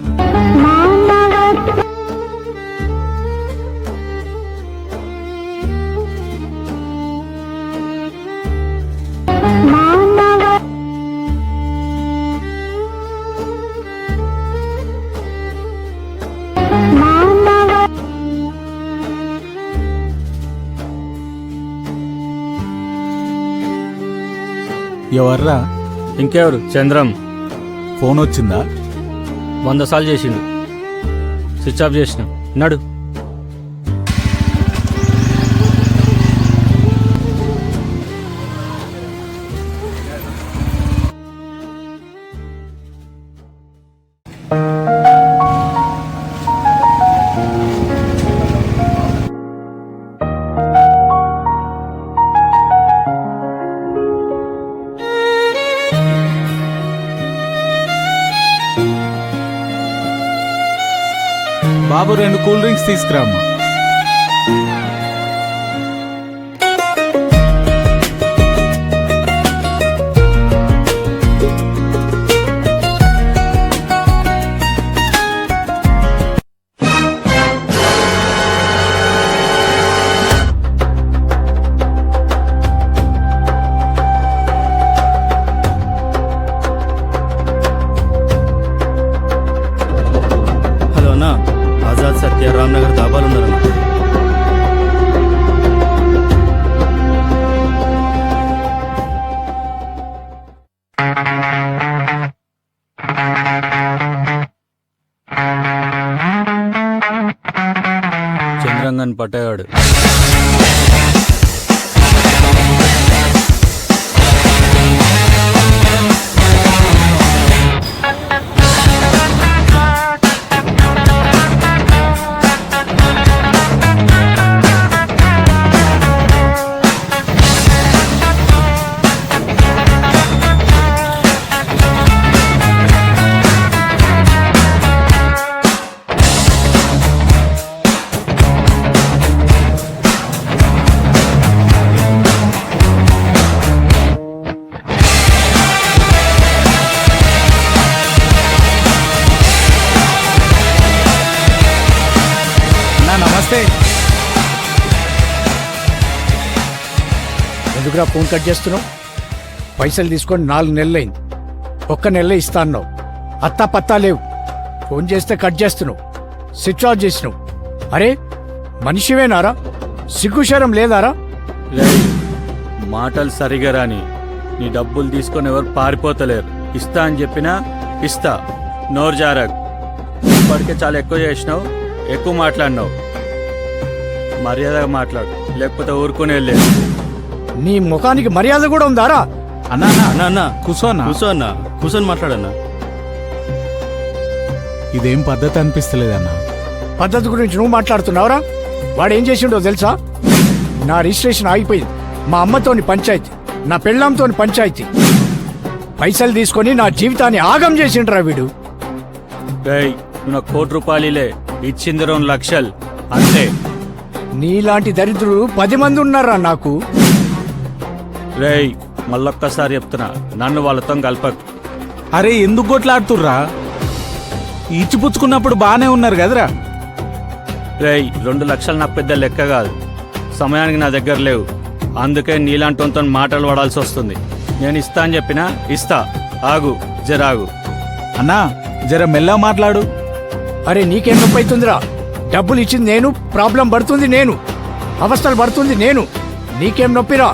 ఎవర్రా? ఇంకెవరు? చంద్రం. ఫోన్ వచ్చిందా? 100 సార్లు చేసిండు, స్విచ్ ఆఫ్ చేసిన. నడు. బాబు 2 కూల్ డ్రింక్స్ తీసుకురామ్మా. హలో అన్నా, ఆజాద్ సత్య రామ్నగర్ దాబాలు ఉన్నారన్నా. చంద్రంగన్ పట్టేవాడు. అన్నా నమస్తే. ఎందుకురా ఫోన్ కట్ చేస్తున్నావు? పైసలు తీసుకొని 4 నెలలైంది. ఒక్క నెల ఇస్తా అన్నావు. అత్తా పత్తా లేవు. ఫోన్ చేస్తే కట్ చేస్తున్నావు. స్విచ్ ఆఫ్ చేసినావు. అరే మనిషివేనారా? సిగ్గుశరం లేదారా? రేయ్, మాటలు సరిగా రాని. నీ డబ్బులు తీసుకొని ఎవరు పారిపోతలేరు. ఇస్తా అని చెప్పినా ఇస్తా. నోరు జారక్. ఇప్పటికే చాలా ఎక్కువ చేసినావు, ఎక్కువ మాట్లాడినావు. మర్యాదగా మాట్లాడు, లేకపోతే ఊరుకునే లేదు. నీ ముఖానికి మర్యాద కూడా ఉందారా? అన్నా అన్నా అన్నా కూసోనా? కూర్చోన్నా, కూర్చొని మాట్లాడన్నా. ఇదేం పద్ధతి అనిపిస్తలేదన్నా. పద్ధతి గురించి నువ్వు మాట్లాడుతున్నావురా? వాడు ఏం చేసిండో తెలుసా? నా రిజిస్ట్రేషన్ ఆగిపోయింది. మా అమ్మతోని పంచాయతీ, నా పెళ్ళాంతోని పంచాయతీ. పైసలు తీసుకొని నా జీవితాన్ని ఆగం చేసిండ్రా వీడు. రేయ్, నువ్వు నాకు ₹1,00,000 ఇచ్చింది 2 లక్షలు అంతే. నీలాంటి దరిద్రులు 10 మంది ఉన్నారా నాకు? రేయ్, మళ్ళొక్కసారి చెప్తున్నా, నన్ను వాళ్ళతో కలపకు. అరే ఎందుకు కొట్లాడుతుర్రా? ఇచ్చిపుచ్చుకున్నప్పుడు బానే ఉన్నారు కదరా. రేయ్, 2 లక్షలు నాకు పెద్ద లెక్క కాదు. సమయానికి నా దగ్గర లేవు. అందుకే నీలాంటితో మాటలు పడాల్సి వస్తుంది. నేను ఇస్తా అని చెప్పినా ఇస్తా. ఆగు, జరాగు. అన్నా జర మెల్లగా మాట్లాడు. అరే నీకేం నొప్పి అవుతుందిరా? డబ్బులు ఇచ్చింది నేను, ప్రాబ్లం పడుతుంది నేను, అవస్థలు పడుతుంది నేను. నీకేం నొప్పిరా?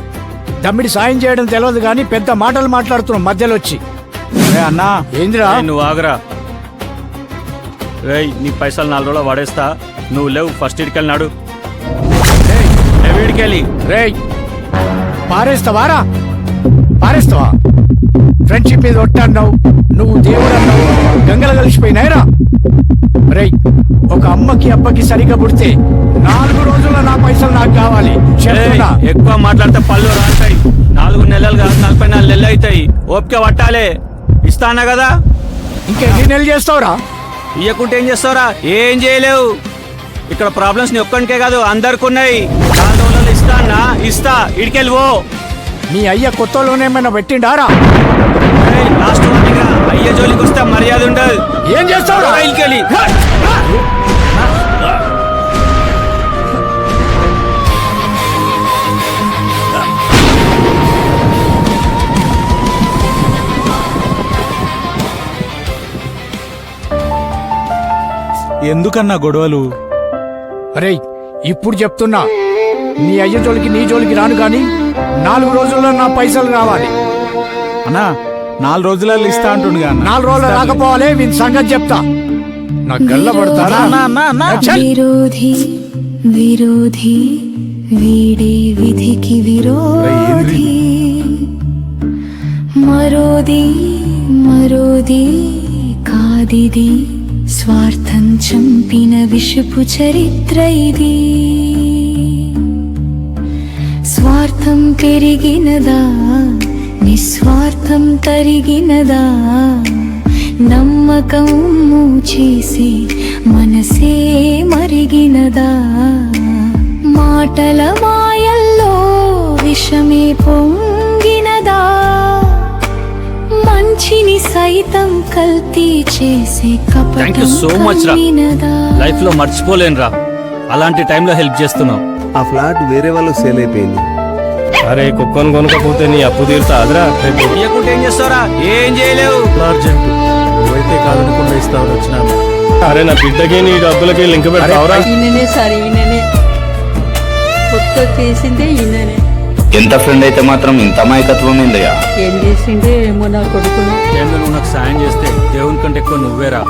దమ్మిడి సాయం చేయడం తెలియదు కానీ పెద్ద మాటలు మాట్లాడుతున్నావు మధ్యలో వచ్చి. అరే అన్నా ఏందిరా? రేయ్, నువ్వు ఆగురా. రేయ్, నీ పైసలు 4 రోజులు వాడేస్తా. నువ్వు లేవు, ఫస్ట్ ఇడికెళ్ళినాడు. వీడికెళ్ళి రేయ్ పారేస్తావారా? పారేస్తావా? ఫ్రెండ్షిప్ మీద ఒట్టన్నావు, నువ్వు దేవుడు అన్నావు, గంగలు కలిసిపోయినాయిరా. రేయ్, ఒక అమ్మకి అబ్బకి సరిగా పుడితే 4 రోజుల్లో నా పైసలు నాకు కావాలి. చెప్తున్నా. ఎక్కువ మాట్లాడితే పళ్ళు రాస్తాయి. 4 నెలలు కాదు, 44 నెలలు అవుతాయి. ఓపిక పట్టాలే. ఇస్తానా కదా? ఇంకెన్ని నెలలు చేస్తావురా? ఇయ్యకుంటే ఏం చేస్తావురా? ఏం చేయలేవు. ఇక్కడ ప్రాబ్లమ్స్ నీ ఒక్కడికే కాదు, అందరికి ఉన్నాయి. 4 రోజులు ఇస్తానా? ఇస్తా. ఇడికెళ్ళివో. నీ అయ్య కొత్తలోనేమైనా పెట్టిండారా? లాస్ట్ అయ్యే జోలికి వస్తే మర్యాద ఉండదు. ఏం చేస్తావురా? ఇడికెళ్ళి. ఎందుకన్నా గొడవలు? అరే ఇప్పుడు చెప్తున్నా, నీ అయ్య జోలికి నీ జోలికి రాను గాని 4 రోజుల్లో నా పైసలు కావాలి. అన్నా 4 రోజులలో ఇస్తా అంటుండు కదా. 4 రోజులు రాకపోవాలి. వీని సంగతి చెప్తా. నా గల్ల పడతారా? విరోధి విరోధి వీడే విధికి విరోధి మరోది మరోది కాదిది స్వార్థం చంపిన విషపు చరిత్ర ఇది. స్వార్థం పెరిగినదా నిస్వార్థం తరిగినదా నమ్మకం చేసి మనసే మరిగినదా మాటల మాయల్లో విషమే పొంగినదా మంచిని సైతం కల్తీ చేసే థ్యాంక్ యూ సో మచ్ రా. లైఫ్ లో మర్చిపోలేనురా. అలాంటి టైంలో హెల్ప్ చేస్తున్నావు. ఆ ఫ్లాట్ వేరే వాళ్ళకి సేల్ అయిపోయింది. అరే కుక్కను కొనకపోతే నీ అప్పు తీరుతా అదరా. ఇయ్యకుంటే ఏం చేస్తారా? ఏం చేయలేవు. అర్జెంట్ నువ్వైతే కాదనుకుండా ఇస్తావు వచ్చినాను. అరే నా బిడ్డకి నీ డబ్బులకి లింక్ పెడతావురా? ఈయననే సార్, ఈయననే కొత్త చేసిందే ఈయననే. ఎంత ఫ్రెండ్ అయితే మాత్రం ఇంత అమాయకత్వం ఏందయ్యా? ఏం చేసిండే ఏమో నా కొడుకును. నువ్వు నాకు సాయం చేస్తే దేవుని కంటే ఎక్కువ నువ్వేరా.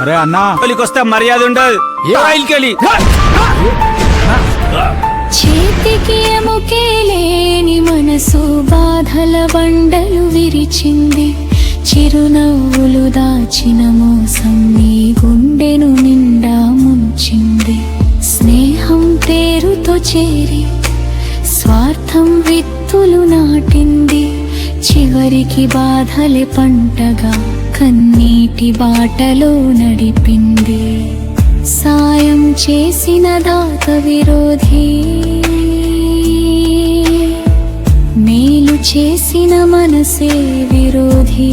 అరే అన్నా, వస్తే మర్యాద ఉండదు. చేతికి ఎముకే లేని మనసు బాధల బండలు విరిచింది. చిరునవ్వులు దాచిన మోసం నీ గుండెను నిండా ముంచింది. స్నేహం పేరుతో చేరి స్వార్థం విత్తులు నాటింది. చివరికి బాధలే పంటగా కన్నీటి బాటలో నడిపింది. సాయం చేసిన దాత విరోధి, మేలు చేసిన మనసే విరోధి.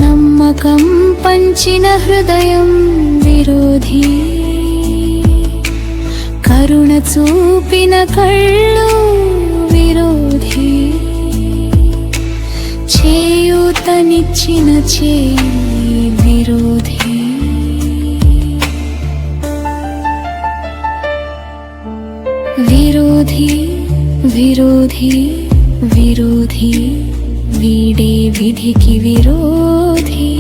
నమ్మకం పంచిన హృదయం విరోధి. కరుణ చూపిన కళ్ళు విరోధి. చేయూతనిచ్చిన చేయి విరోధి. విరోధి విరోధి విరోధి, వీడే విధికి విరోధి.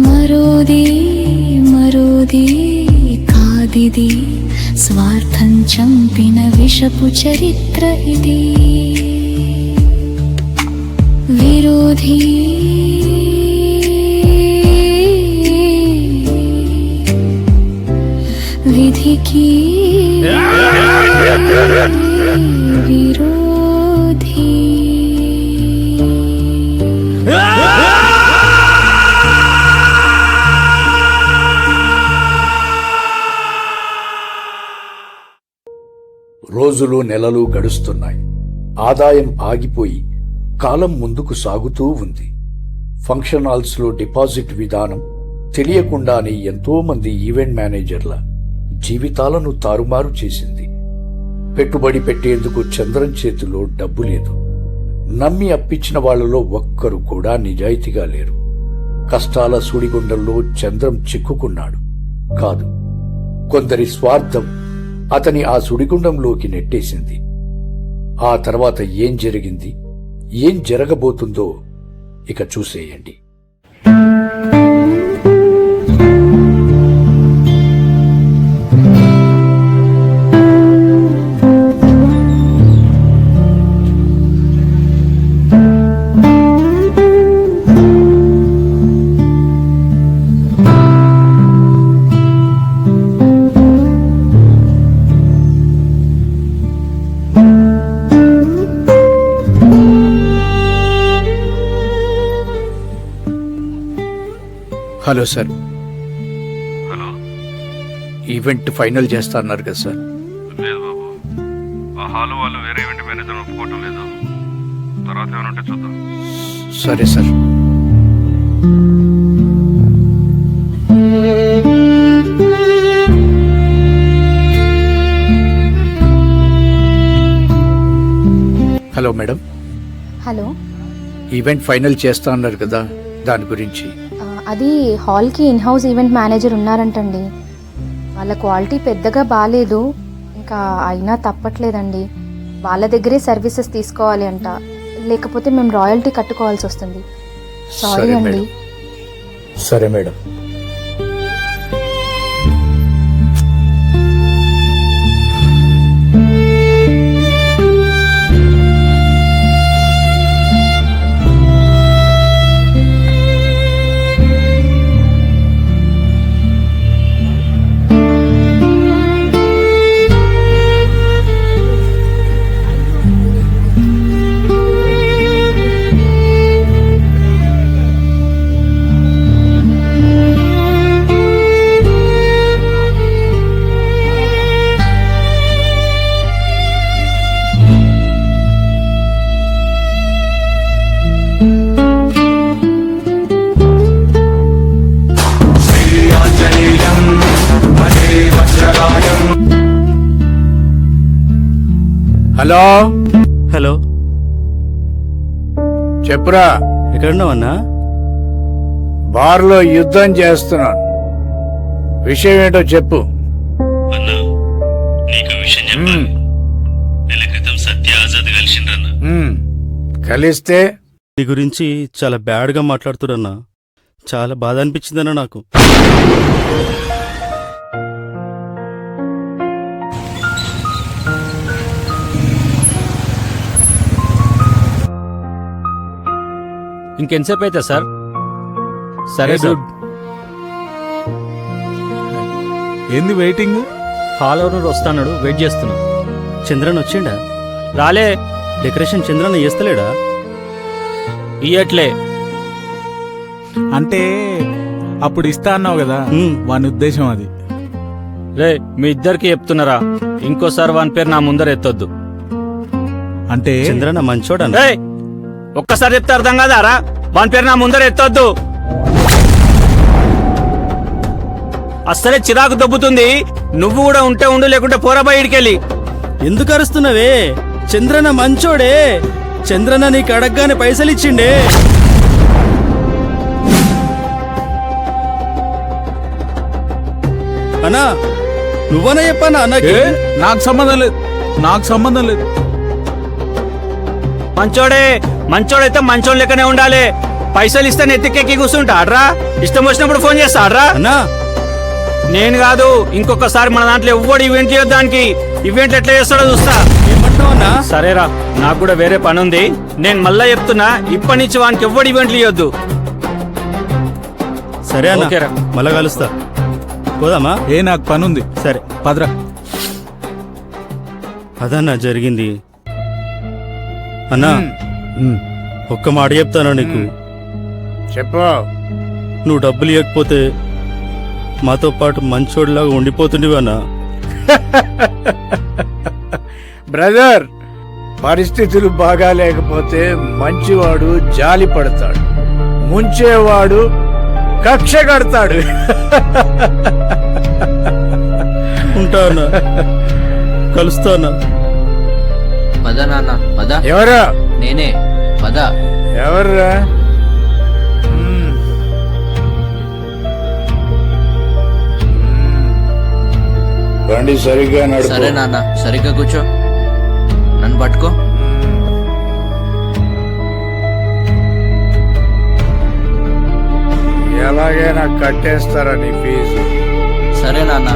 మరోది మరోది కాదిది, స్వార్థం చంపిన విషపు చరిత్ర ఇది. విరోధి విధికి విరోధి. రోజులు నెలలు గడుస్తున్నాయి. ఆదాయం ఆగిపోయి కాలం ముందుకు సాగుతూ ఉంది. ఫంక్షన్ హాల్స్లో డిపాజిట్ విధానం తెలియకుండానే ఎంతో మంది ఈవెంట్ మేనేజర్ల జీవితాలను తారుమారు చేసింది. పెట్టుబడి పెట్టేందుకు చంద్రం చేతిలో డబ్బు లేదు. నమ్మి అప్పించిన వాళ్లలో ఒక్కరు కూడా నిజాయితీగా లేరు. కష్టాల సుడిగుండంలో చంద్రం చిక్కుకున్నాడు. కాదు, కొందరి స్వార్థం అతని ఆ సుడిగుండంలోకి నెట్టేసింది. ఆ తర్వాత ఏం జరిగింది, ఏం జరగబోతుందో ఇక చూసేయండి. Hello sir. Hello, event final చేస్తా అన్నారు కదా సార్. లేదు బాబు, ఆ హాల్ వాళ్ళు వేరే ఈవెంట్ మేనేజర్ ఒప్పుకోవటం లేదు. తర్వాత ఏమైనా ఉంటే చూద్దాం. సరే sir. Hello madam. Hello, event final చేస్తా అన్నారు కదా, దాని గురించి. అది హాల్కి ఇన్ హౌస్ ఈవెంట్ మేనేజర్ ఉన్నారంటండి. వాళ్ళ క్వాలిటీ పెద్దగా బాగాలేదు, ఇంకా అయినా తప్పట్లేదండి. వాళ్ళ దగ్గరే సర్వీసెస్ తీసుకోవాలి అంట, లేకపోతే మేము రాయల్టీ కట్టుకోవాల్సి వస్తుంది. సారీ సరే అండి. మేడం. సరే మేడం. హలో. హలో, చెప్పురా. ఎక్కడున్నావన్నా? బార్లో యుద్ధం చేస్తున్నాను. విషయం ఏంటో చెప్పు. అన్నా, నీకు విషయం చెప్పాలి. నెల క్రితం సత్య ఆజాద్ కలిసిండ్రన్నా. కలిస్తే నీ గురించి చాలా బ్యాడ్గా మాట్లాడుతున్నా. చాలా బాధ అనిపించిందన్న నాకు. ఇంకెంతసేపు అయితే సార్? సరే సార్. ఏంది వెయిటింగ్? హాల్ ఓనర్ వస్తాడు, వెయిట్ చేస్తున్నా. చంద్రన్ వచ్చిండా? రాలే. డెకరేషన్ చంద్రన్న చేస్తలేడా? ఇయ్యట్లే. అంటే అప్పుడు ఇస్తా అన్నావు కదా, వాని ఉద్దేశం అది. రే, మీ ఇద్దరికి చెప్తున్నారా, ఇంకోసారి వాని పేరు నా ముందర ఎత్తొద్దు. అంటే చంద్రన్న మంచోడా? రేయ్, ఒక్కసారి చెప్తే అర్థం కాదారా? వాని పేరు నా ముందర ఎత్తొద్దు. అస్సలే చిరాకు దొబ్బుతుంది. నువ్వు కూడా ఉంటే ఉండు, లేకుంటే పోరా బయటికెళ్ళి. ఎందుకు అరుస్తున్నావే? చంద్రన్న మంచోడే. చంద్రన్న నీకు అడగగానే పైసలు ఇచ్చిండే. అన్నా, నువ్వనే చెప్పన్నా అన్నకి. నాకు సంబంధం లేదు, నాకు సంబంధం లేదు. మంచోడే. మంచోడైతే మంచోడు లెక్కనే ఉండాలి. పైసలు ఇస్తే నెత్తికెక్కి కూర్చుంటా అడ్రా. ఇష్టం వచ్చినప్పుడు ఫోన్ చేస్తా అడ్రా. అన్నా, నేను కాదు, ఇంకొకసారి మన దాంట్లో ఎవ్వడు ఈవెంట్ చేయొద్దానికి. ఈవెంట్ ఎట్లా చేస్తాడో చూస్తా. ఏమంటున్నావన్నా? సరేరా, నాకు కూడా వేరే పని ఉంది. నేను మళ్ళా చెప్తున్నా, ఇప్పటి నుంచి వానికి ఎవ్వడు ఈవెంట్లు ఇవ్వద్దు. సరే అన్న, ఓకేరా. మళ్ళా కలుస్తా. పోదామా? నాకు పని ఉంది. సరే పదరా. అదన్నా జరిగింది. అన్నా, ఒక్క మాట చెప్తానా నీకు. చెప్పు. నువ్వు డబ్బులు ఇవ్వకపోతే మాతో పాటు మంచోడిలాగా ఉండిపోతుండేవి అన్నా. బ్రదర్, పరిస్థితులు బాగా లేకపోతే మంచివాడు జాలి పడతాడు, ముంచేవాడు కక్ష కడతాడు. ఉంటా అన్నా, కలుస్తా అన్నా. పద నాన్న పద. ఎవరా? నేనే. పద. ఎవర్రా? బండి సరిగ్గా నడుపు. సరే నాన్న, సరిగ్గా కూర్చో. నన్ను పట్టుకో. ఎలాగైనా కట్టేస్తారా నీ ఫీజు? సరే నాన్న.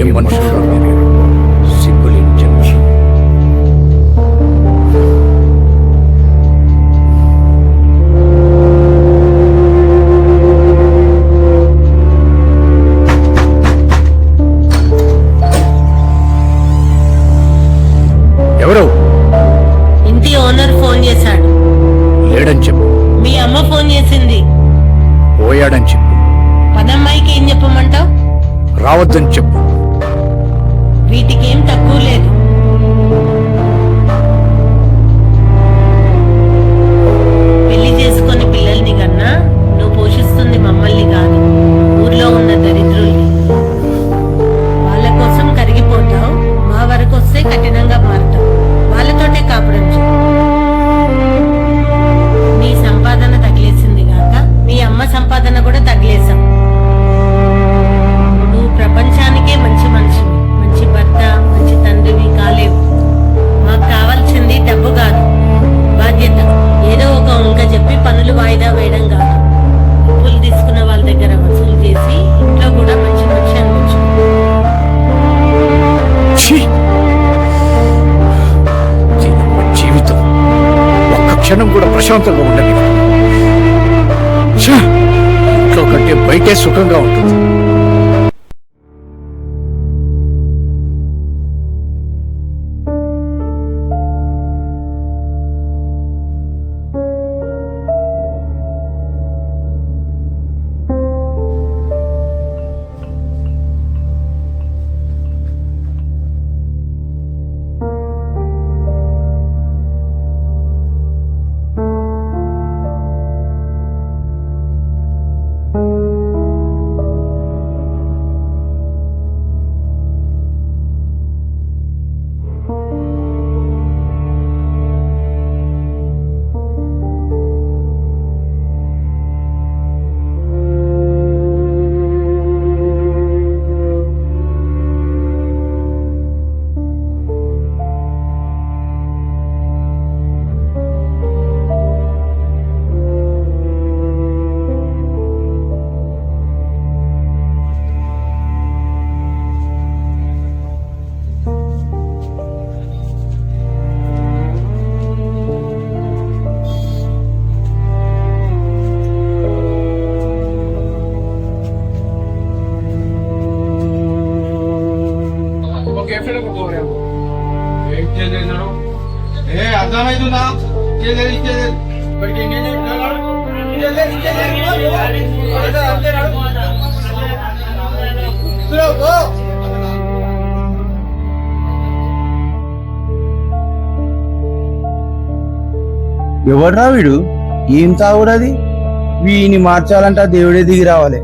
ఏం మనుషులు మీరు, సిగ్గులేని జన్మ. ఎవరు? ఇంటి ఓనర్ ఫోన్ చేశాడు. లేడని చెప్పు. మీ అమ్మ ఫోన్ చేసింది. పోయాడని చెప్పు. పదమ్మాయికి ఏం చెప్పమంటావు? రావద్దని చెప్పు. వీటికేం తక్కువ లేదు. పెళ్లి చేసుకుని పిల్లల్ని కన్నా నువ్వు పోషిస్తుంది మమ్మల్ని కాదు, ఊర్లో ఉన్న దరిద్రుల్ని. వాళ్ళ కోసం కరిగిపోతావు, మా వరకు వస్తే కఠినంగా మారుతావు. వాళ్ళతోటే కాపురం చేయి. నీ సంపాదన తగిలేసింది కాక మీ అమ్మ సంపాదన కూడా తగిలేసాం. నువ్వు ప్రపంచానికే మంచి మనిషివి, మంచి భర్త, మంచి తండ్రివి కాలేవు. మాకు కావాల్సింది డబ్బు కాదు, బాధ్యత. ఏదో ఒక వంక చెప్పి పనులు వాయిదా వేయడం కాదు. అప్పులు తీసుకున్న వాళ్ళ దగ్గర వసూలు చేసి ఇంట్లో కూడా మంచి మనిషి అనిపించు. జీవితం ఒక్క క్షణం కూడా ప్రశాంతంగా ఉండదు. ఇంట్లో కంటే బయటే సుఖంగా ఉంటుంది. అర్థమవుతుందా? ఇచ్చేది, ఇచ్చేది. ఇప్పటికి ఎన్ని చెప్పినా? ఇచ్చేది, ఇచ్చేది. పో. ఎవడ్రా వీడు? ఏం తాగుడది? వీని మార్చాలంటే ఆ దేవుడే దిగి రావాలి.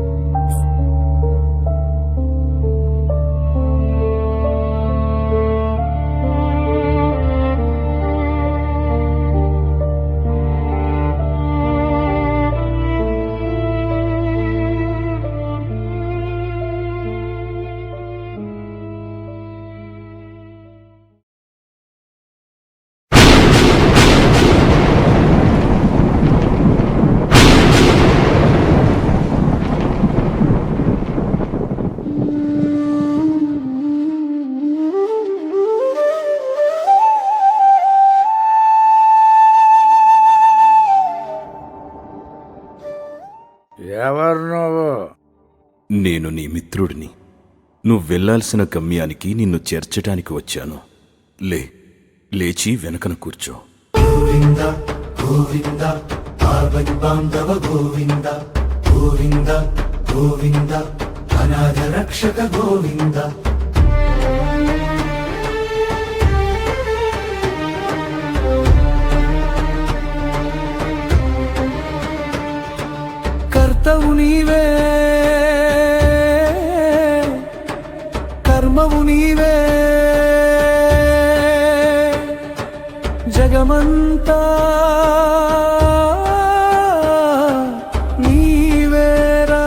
ఎవరు నువ్వు? నేను నీ మిత్రుడిని. నువ్వు వెళ్ళాల్సిన గమ్యానికి నిన్ను చేర్చటానికి వచ్చాను. లేచి వెనకన కూర్చో. గోవింద గోవింద ఆపద్బాంధవ గోవింద గోవింద గోవింద అనాథ రక్షక గోవింద. కర్తవు నీవే, కర్మవు నీవే, జగమంతా నీవేరా,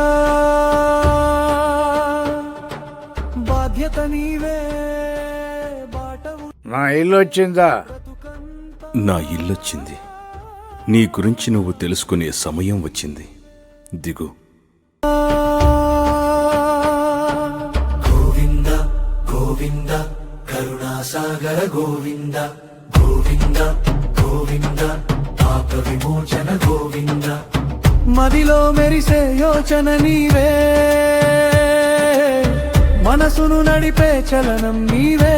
బాధ్యత నీవే, బాటవు. నా ఇల్లు వచ్చిందా? నా ఇల్లొచ్చింది. నీ గురించి నువ్వు తెలుసుకునే సమయం వచ్చింది. దిగు. గోవింద గోవింద కరుణాసాగర గోవింద గోవింద గోవింద పాప విమోచన గోవింద. మదిలో మెరిసే యోచన నీవే, మనసును నడిపే చలనం నీవే,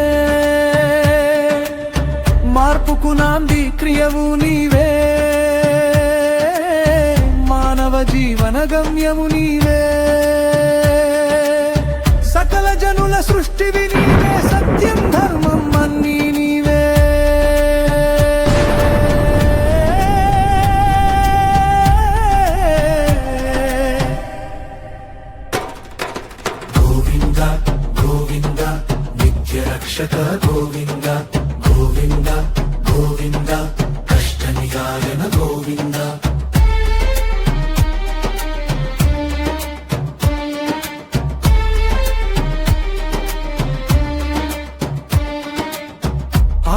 మార్పుకు నాంది క్రియవు నీవే, మానవ జీవన గమ్యము నీవే, సకల జనుల సృష్టివి నీవే, సత్యం ధర్మం అన్నీ నీవే. గోవింద గోవింద నిత్య రక్షక గోవింద గోవింద గోవింద కష్ట నివారణ గోవింద.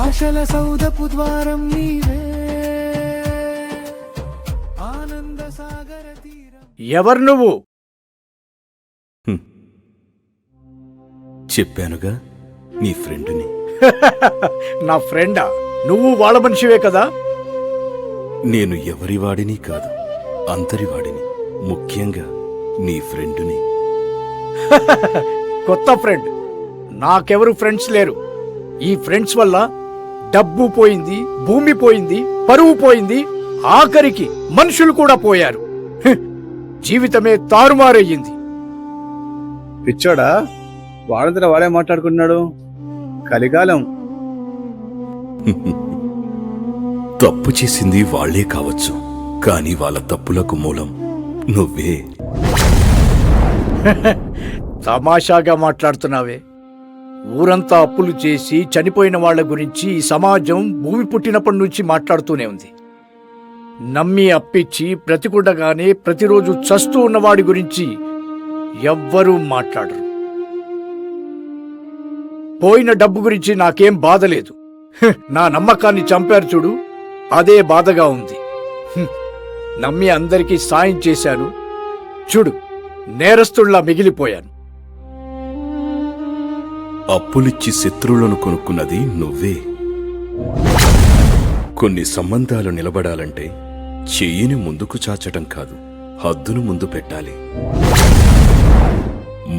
ఆశల సౌదపు ద్వారం నీవే, ఆనంద సాగర తీరం. ఎవరు నువ్వు? చెప్పానుగా, నీ ఫ్రెండుని. నా ఫ్రెండా? నువ్వు వాళ్ళ మనిషివే కదా? నేను ఎవరివాడిని కాదు, అంతరివాడిని. ముఖ్యంగా నీ ఫ్రెండుని. కొత్త ఫ్రెండ్? నాకెవరు ఫ్రెండ్స్ లేరు. ఈ ఫ్రెండ్స్ వల్ల డబ్బు పోయింది, భూమి పోయింది, పరువు పోయింది, ఆఖరికి మనుషులు కూడా పోయారు. జీవితమే తారుమారయ్యింది. పిచ్చోడా, వాడంతట వాడే మాట్లాడుకుంటున్నాడు. కలికాలం. తప్పు చేసింది వాళ్లే కావచ్చు, కానీ వాళ్ళ తప్పులకు మూలం నువ్వే. తమాషాగా మాట్లాడుతున్నావే. ఊరంతా అప్పులు చేసి చనిపోయిన వాళ్ల గురించి ఈ సమాజం భూమి పుట్టినప్పటి నుంచి మాట్లాడుతూనే ఉంది. నమ్మి అప్పిచ్చి బ్రతికుండగానే ప్రతిరోజు చస్తూ ఉన్నవాడి గురించి ఎవ్వరూ మాట్లాడరు. పోయిన డబ్బు గురించి నాకేం బాధ లేదు. నా నమ్మకాన్ని చంపారు చూడు, అదే బాధగా ఉంది. నమ్మి అందరికీ సాయం చేశాను చూడు, నేరస్తుళ్లా మిగిలిపోయాను. అప్పులిచ్చి శత్రువులను కొనుక్కున్నది నువ్వే. కొన్ని సంబంధాలు నిలబడాలంటే చెయ్యిని ముందుకు చాచటం కాదు, హద్దును ముందు పెట్టాలి.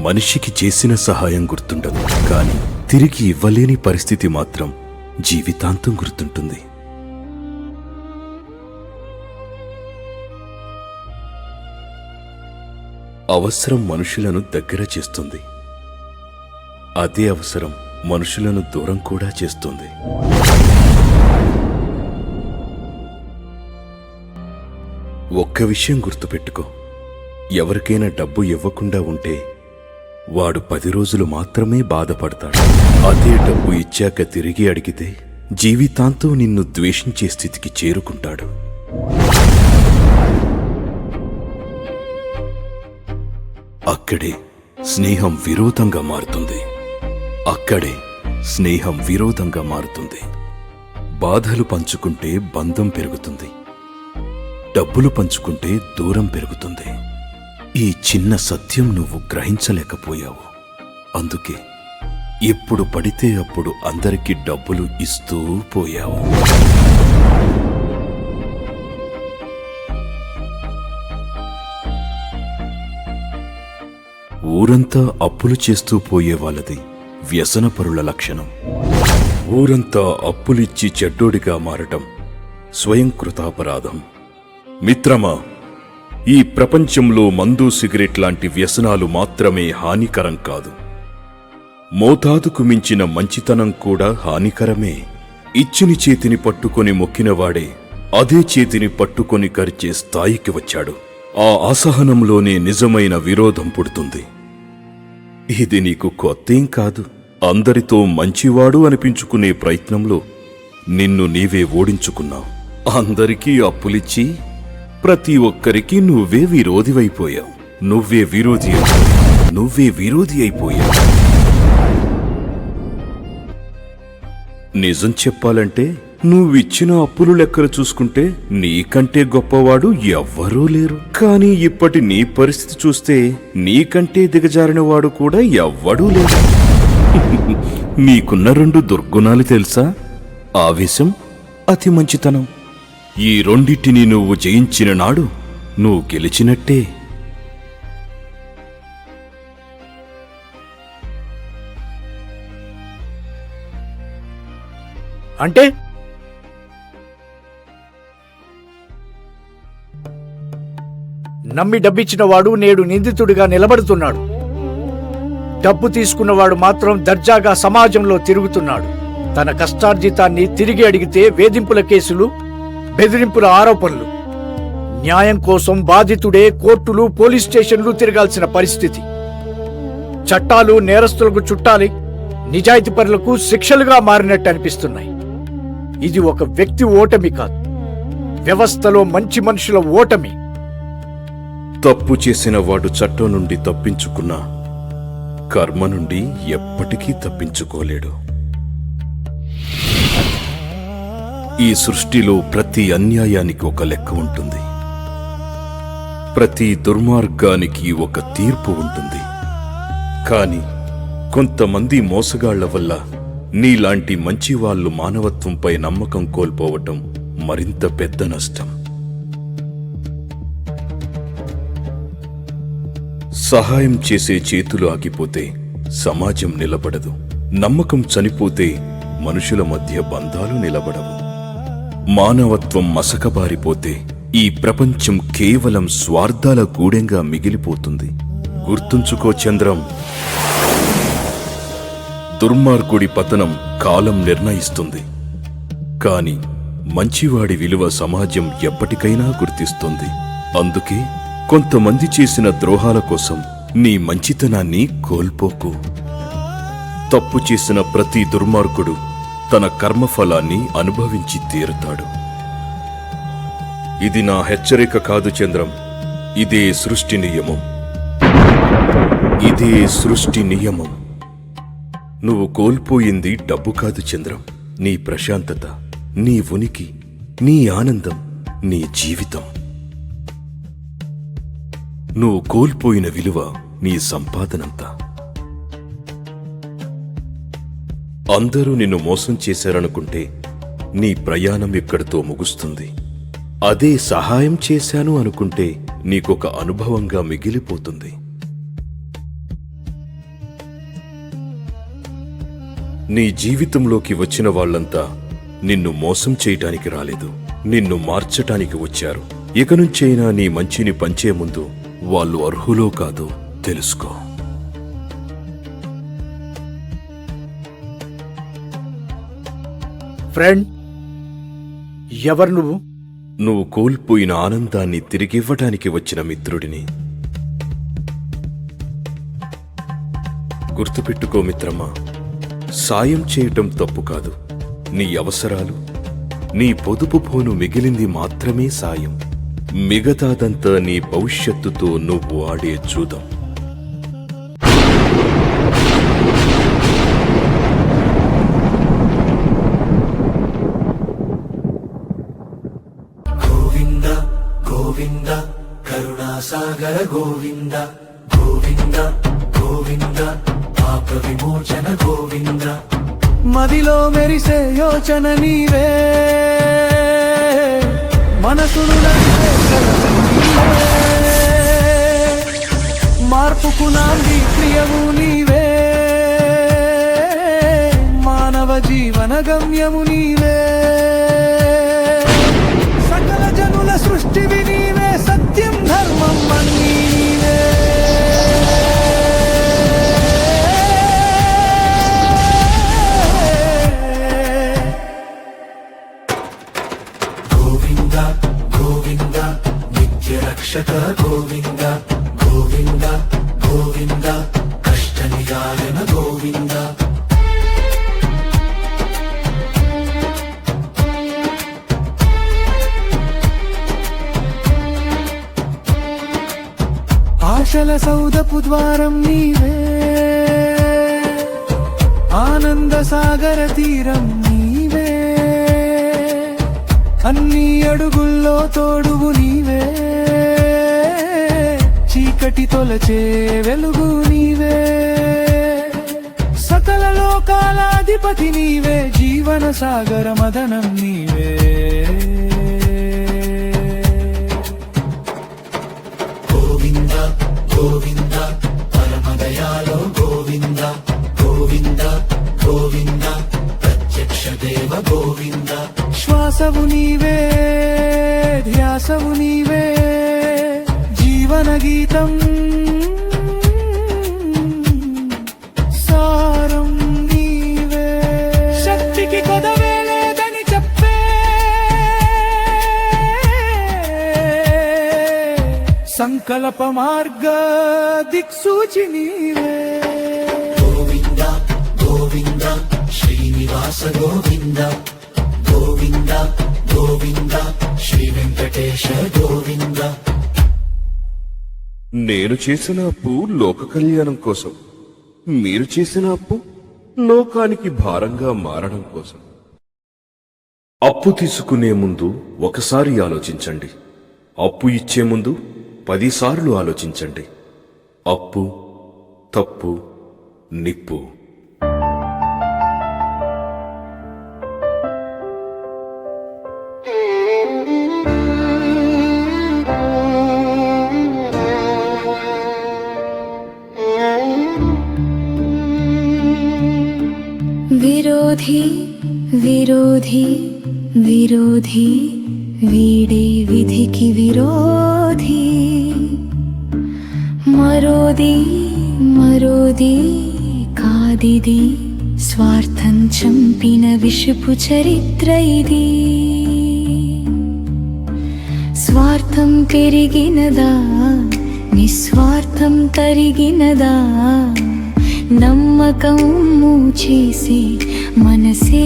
మనిషికి చేసిన సహాయం గుర్తుండదు, కానీ తిరిగి ఇవ్వలేని పరిస్థితి మాత్రం జీవితాంతం గుర్తుంటుంది. అవసరం మనుషులను దగ్గర చేస్తుంది. అదే అవసరం మనుషులను దూరం కూడా చేస్తుంది. ఒక్క విషయం గుర్తుపెట్టుకో, ఎవరికైనా డబ్బు ఇవ్వకుండా ఉంటే వాడు 10 రోజులు మాత్రమే బాధపడతాడు. అదే డబ్బు ఇచ్చాక తిరిగి అడిగితే జీవితాంతం నిన్ను ద్వేషించే స్థితికి చేరుకుంటాడు. అక్కడే స్నేహం విరోధంగా మారుతుంది. అక్కడే స్నేహం విరోధంగా మారుతుంది. బాధలు పంచుకుంటే బంధం పెరుగుతుంది, డబ్బులు పంచుకుంటే దూరం పెరుగుతుంది. ఈ చిన్న సత్యం నువ్వు గ్రహించలేకపోయావు. అందుకే ఎప్పుడు పడితే అప్పుడు అందరికీ డబ్బులు ఇస్తూ పోయావు. ఊరంతా అప్పులు చేస్తూ పోయే వాళ్ళది వ్యసనపరుల లక్షణం. ఊరంతా అప్పులిచ్చి చెడ్డోడిగా మారటం స్వయం కృతాపరాధం. మిత్రమా, ఈ ప్రపంచంలో మందు, సిగరెట్ లాంటి వ్యసనాలు మాత్రమే హానికరం కాదు. మోతాదుకు మించిన మంచితనం కూడా హానికరమే. ఇచ్చిన చేతిని పట్టుకొని మొక్కినవాడే అదే చేతిని పట్టుకొని కరిచే స్థాయికి వచ్చాడు. ఆ అసహనంలోనే నిజమైన విరోధం పుడుతుంది. ఇది నీకు కొత్తేం కాదు. అందరితో మంచివాడు అనిపించుకునే ప్రయత్నంలో నిన్ను నీవే ఓడించుకున్నావు. అందరికీ అప్పులిచ్చి ప్రతి ఒక్కరికి నువ్వే విరోధివైపోయావు. నువ్వే విరోధి అయిపోయావు. నిజం చెప్పాలంటే నువ్విచ్చిన అప్పులు లెక్కలు చూసుకుంటే నీకంటే గొప్పవాడు ఎవ్వరూ లేరు. కానీ ఇప్పటి నీ పరిస్థితి చూస్తే నీకంటే దిగజారిన వాడు కూడా ఎవ్వడూ లేరు. నీకున్న 2 దుర్గుణాలు తెలుసా? ఆవేశం, అతి మంచితనం. ఈ రెండిటిని నువ్వు జయించిన నాడు నువ్వు గెలిచినట్టే. అంటే నమ్మి డబ్బిచ్చిన వాడు నేడు నిందితుడిగా నిలబడుతున్నాడు. డబ్బు తీసుకున్నవాడు మాత్రం దర్జాగా సమాజంలో తిరుగుతున్నాడు. తన కష్టార్జితాన్ని తిరిగి అడిగితే వేధింపుల కేసులు, బెదిరింపుల ఆరోపణలు. న్యాయం కోసం బాధితుడే కోర్టులు, పోలీస్ స్టేషన్లు తిరగాల్సిన పరిస్థితి. చట్టాలు నేరస్తులకు చుట్టాలి, నిజాయితీపరులకు శిక్షలుగా మారినట్టు అనిపిస్తున్నాయి. ఇది ఒక వ్యక్తి ఓటమి కాదు, వ్యవస్థలో మంచి మనుషుల ఓటమి. తప్పు చేసిన వాడు చట్టం నుండి తప్పించుకున్నా కర్మ నుండి ఎప్పటికీ తప్పించుకోలేడు. ఈ సృష్టిలో ప్రతి అన్యాయానికి ఒక లెక్క ఉంటుంది. ప్రతి దుర్మార్గానికి ఒక తీర్పు ఉంటుంది. కాని కొంతమంది మోసగాళ్ల వల్ల నీలాంటి మంచివాళ్లు మానవత్వంపై నమ్మకం కోల్పోవటం మరింత పెద్ద నష్టం. సహాయం చేసే చేతులు ఆగిపోతే సమాజం నిలబడదు. నమ్మకం చనిపోతే మనుషుల మధ్య బంధాలు నిలబడవు. మానవత్వం మసకబారిపోతే ఈ ప్రపంచం కేవలం స్వార్థాల గూడెంగా మిగిలిపోతుంది. గుర్తుంచుకో చంద్రం, దుర్మార్గుడి పతనం కాలం నిర్ణయిస్తుంది. కాని మంచివాడి విలువ సమాజం ఎప్పటికైనా గుర్తిస్తుంది. అందుకే కొంతమంది చేసిన ద్రోహాల కోసం నీ మంచితనాన్ని కోల్పోకు. తప్పు చేసిన ప్రతి దుర్మార్గుడు తన కర్మఫలాన్ని అనుభవించి తీరుతాడు. ఇది నా హెచ్చరిక కాదు చంద్రం, ఇదే సృష్టి నియమం. ఇదే సృష్టి నియమం. నువ్వు కోల్పోయింది డబ్బు కాదు చంద్రం, నీ ప్రశాంతత, నీ ఉనికి, నీ ఆనందం, నీ జీవితం. నువ్వు కోల్పోయిన విలువ నీ సంపాదనంతా. అందరూ నిన్ను మోసం చేశారనుకుంటే నీ ప్రయాణం ఇక్కడితో ముగుస్తుంది. అదే సహాయం చేశాను అనుకుంటే నీకొక అనుభవంగా మిగిలిపోతుంది. నీ జీవితంలోకి వచ్చిన వాళ్ళంతా నిన్ను మోసం చేయటానికి రాలేదు, నిన్ను మార్చటానికి వచ్చారు. ఇక నుంచైనా నీ మంచిని పంచే ముందు వాళ్ళు అర్హులో కాదో తెలుసుకో. ఫ్రెండ్, ఎవరు నువ్వు? నువ్వు కోల్పోయిన ఆనందాన్ని తిరిగివ్వడానికి వచ్చిన మిత్రుడిని. గుర్తుపెట్టుకో మిత్రమా, సాయం చేయటం తప్పు కాదు. నీ అవసరాలు, నీ పొదుపు పోను మిగిలింది మాత్రమే సాయం. మిగతాదంతా నీ భవిష్యత్తుతో నువ్వు ఆడే చూద్దాం. గోవింద గోవింద కరుణాసాగర గోవింద గోవింద గోవింద పాప విమోచన గోవింద. మదిలో మెరిసే యోచన నీవే, మనసును నడిపే కలసం నీవే, మార్పుకు నాంది ప్రియము నీవే, మానవ జీవన గమ్యము నీవే. సకల జనుల సృష్టివి నీవే, సత్యం ధర్మం అన్నీ నీవే. గోవింద గోవింద నిత్య రక్షక గోవింద గోవింద గోవింద కష్ట నివారణ గోవింద. ఆశల సౌదపు ద్వారం నీవే, ఆనంద సాగర తీరం నీవే, అన్ని అడుగుల్లో తోడువు నీవే, చీకటి తొలచే వెలుగు నీవే, సకల లోకాలాధిపతి నీవే, జీవన సాగర మదనం నీవే. గోవింద గోవింద పరమదయాలో గోవింద గోవింద గోవింద ప్రత్యక్ష దేవ గోవింద. శ్వాసవు నీవే, ధ్యాసవు నీవే, జీవన గీతం సారం నీవే, శక్తికి కొదవే లేదని చెప్పే సంకల్ప మార్గ దిక్సూచి నీవే. గోవింద గోవింద శ్రీనివాస గోవింద గోవింద గోవింద శ్రీ వెంకటేశ గోవింద. నేను చేసిన అప్పు లోక కళ్యాణం కోసం, మీరు చేసిన అప్పు లోకానికి భారంగా మారడం కోసం. అప్పు తీసుకునే ముందు ఒకసారి ఆలోచించండి, అప్పు ఇచ్చే ముందు 10 సార్లు ఆలోచించండి. అప్పు, తప్పు, నిప్పు. విరోధి విరోధి విరోధి వీడే విధికి విరోధి, మరోది మరోది కాదిది, స్వార్థం చంపిన విషపు చరిత్ర ఇది. స్వార్థం పెరిగినదా, నిస్వార్థం తరిగినదా, నమ్మకం మూచేసి మనసే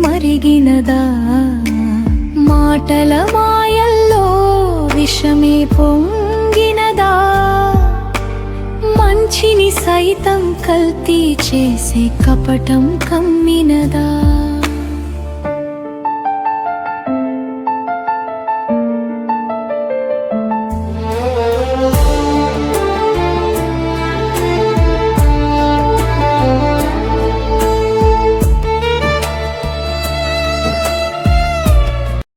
మరిగినదా, మాటల మాయల్లో విషమే పొంగినదా, మంచిని సైతం కల్తీ చేసే కపటం కమ్మినదా.